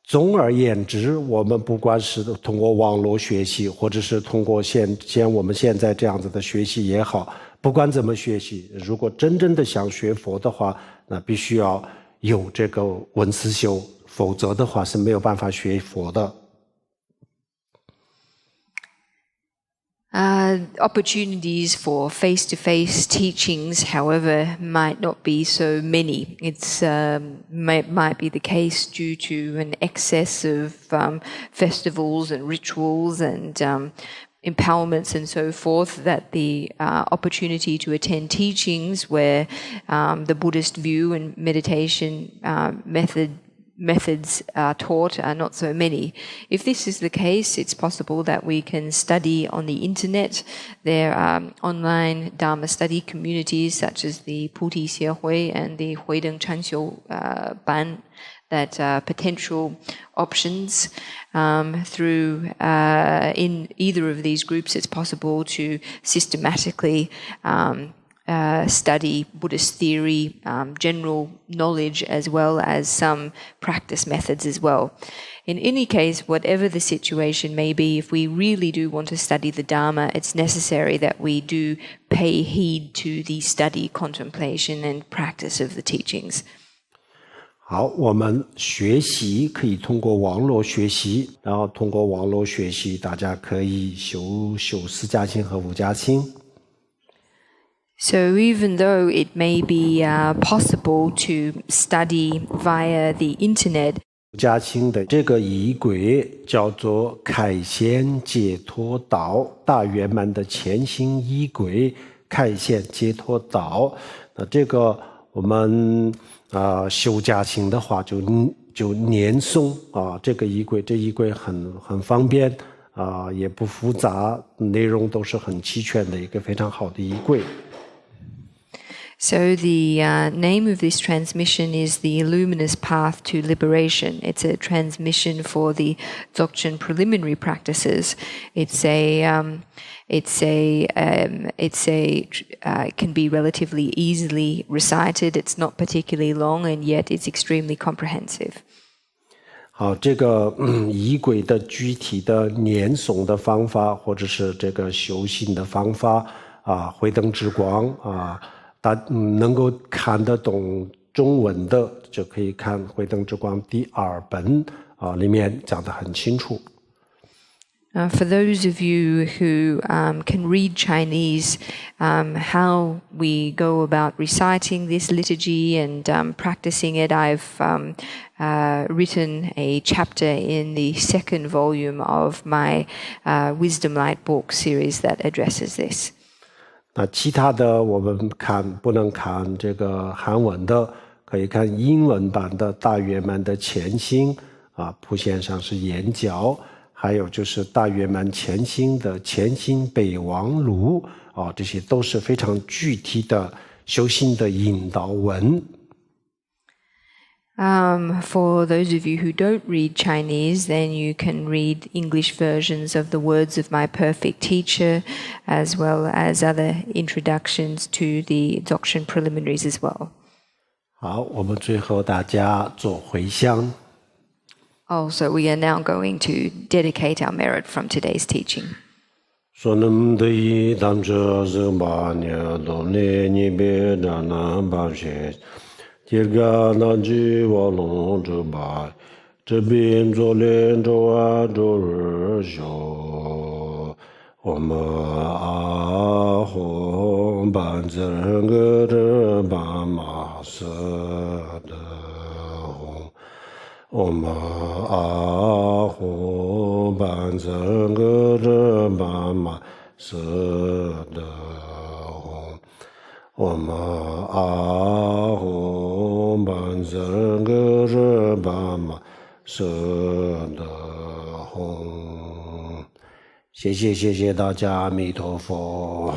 总而言之，我们不管是通过网络学习，或者是通过我们现在这样子的学习也好，不管怎么学习，如果真正的想学佛的话，那必须要有这个闻思修，否则的话是没有办法学佛的。Opportunities for face-to-face teachings, however, might not be so many. It's might be the case due to an excess of festivals and rituals and empowerments and so forth, that the opportunity to attend teachings where the Buddhist view and meditation methods are taught are not so many. If this is the case, it's possible that we can study on the internet. There are online Dharma study communities such as the Puti Xiehui and the Huideng Chanxiu Ban that are potential options. Through in either of these groups, it's possible to systematically study Buddhist theory, general knowledge, as well as some practice methods as well. In any case, whatever the situation may be, if we really do want to study the Dharma, it's necessary that we do pay heed to the study, contemplation, and practice of the teachings. 好，我们学习可以通过网络学习，然后通过网络学习，大家可以修四加行和五加行。So even though it may be possible to study via the internet, 家清的这个仪轨叫做开显解脱道，大圆满的前行仪轨，开显解脱道。那这个我们修家清的话就念诵这个仪轨，这仪轨很方便也不复杂，内容都是很齐全的一个非常好的仪轨。So the name of this transmission is the Luminous Path to Liberation. It's a transmission for the Dzogchen preliminary practices. It can be relatively easily recited. It's not particularly long, and yet it's extremely comprehensive. 好，这个仪轨的具体的念诵的方法，或者是这个修行的方法慧灯之光能够看得懂中文的，就可以看《慧灯之光》第2本里面讲得很清楚。For those of you who can read Chinese, how we go about reciting this liturgy and practicing it, I've written a chapter in the second volume of my Wisdom Light book series that addresses this. 那其他的我们不能看这个韩文的，可以看英文版的大圆满的前心啊，谱线上是眼角。还有就是大圆满前心的前心北王炉啊，这些都是非常具体的修心的引导文。For those of you who don't read Chinese, then you can read English versions of the words of my perfect teacher, as well as other introductions to the doctrine preliminaries as well. 好，我们最后大家做回向。Also, we are now going to dedicate our merit from today's teaching. 说能得以当这是把年都内你别让那把些，结个那句我龙这把，这边做连周啊周日修，我们阿红班子人个这把马色的。我们阿红班整个这把马色的红，我们阿红班整个这把马色的红。谢谢大家，阿弥陀佛。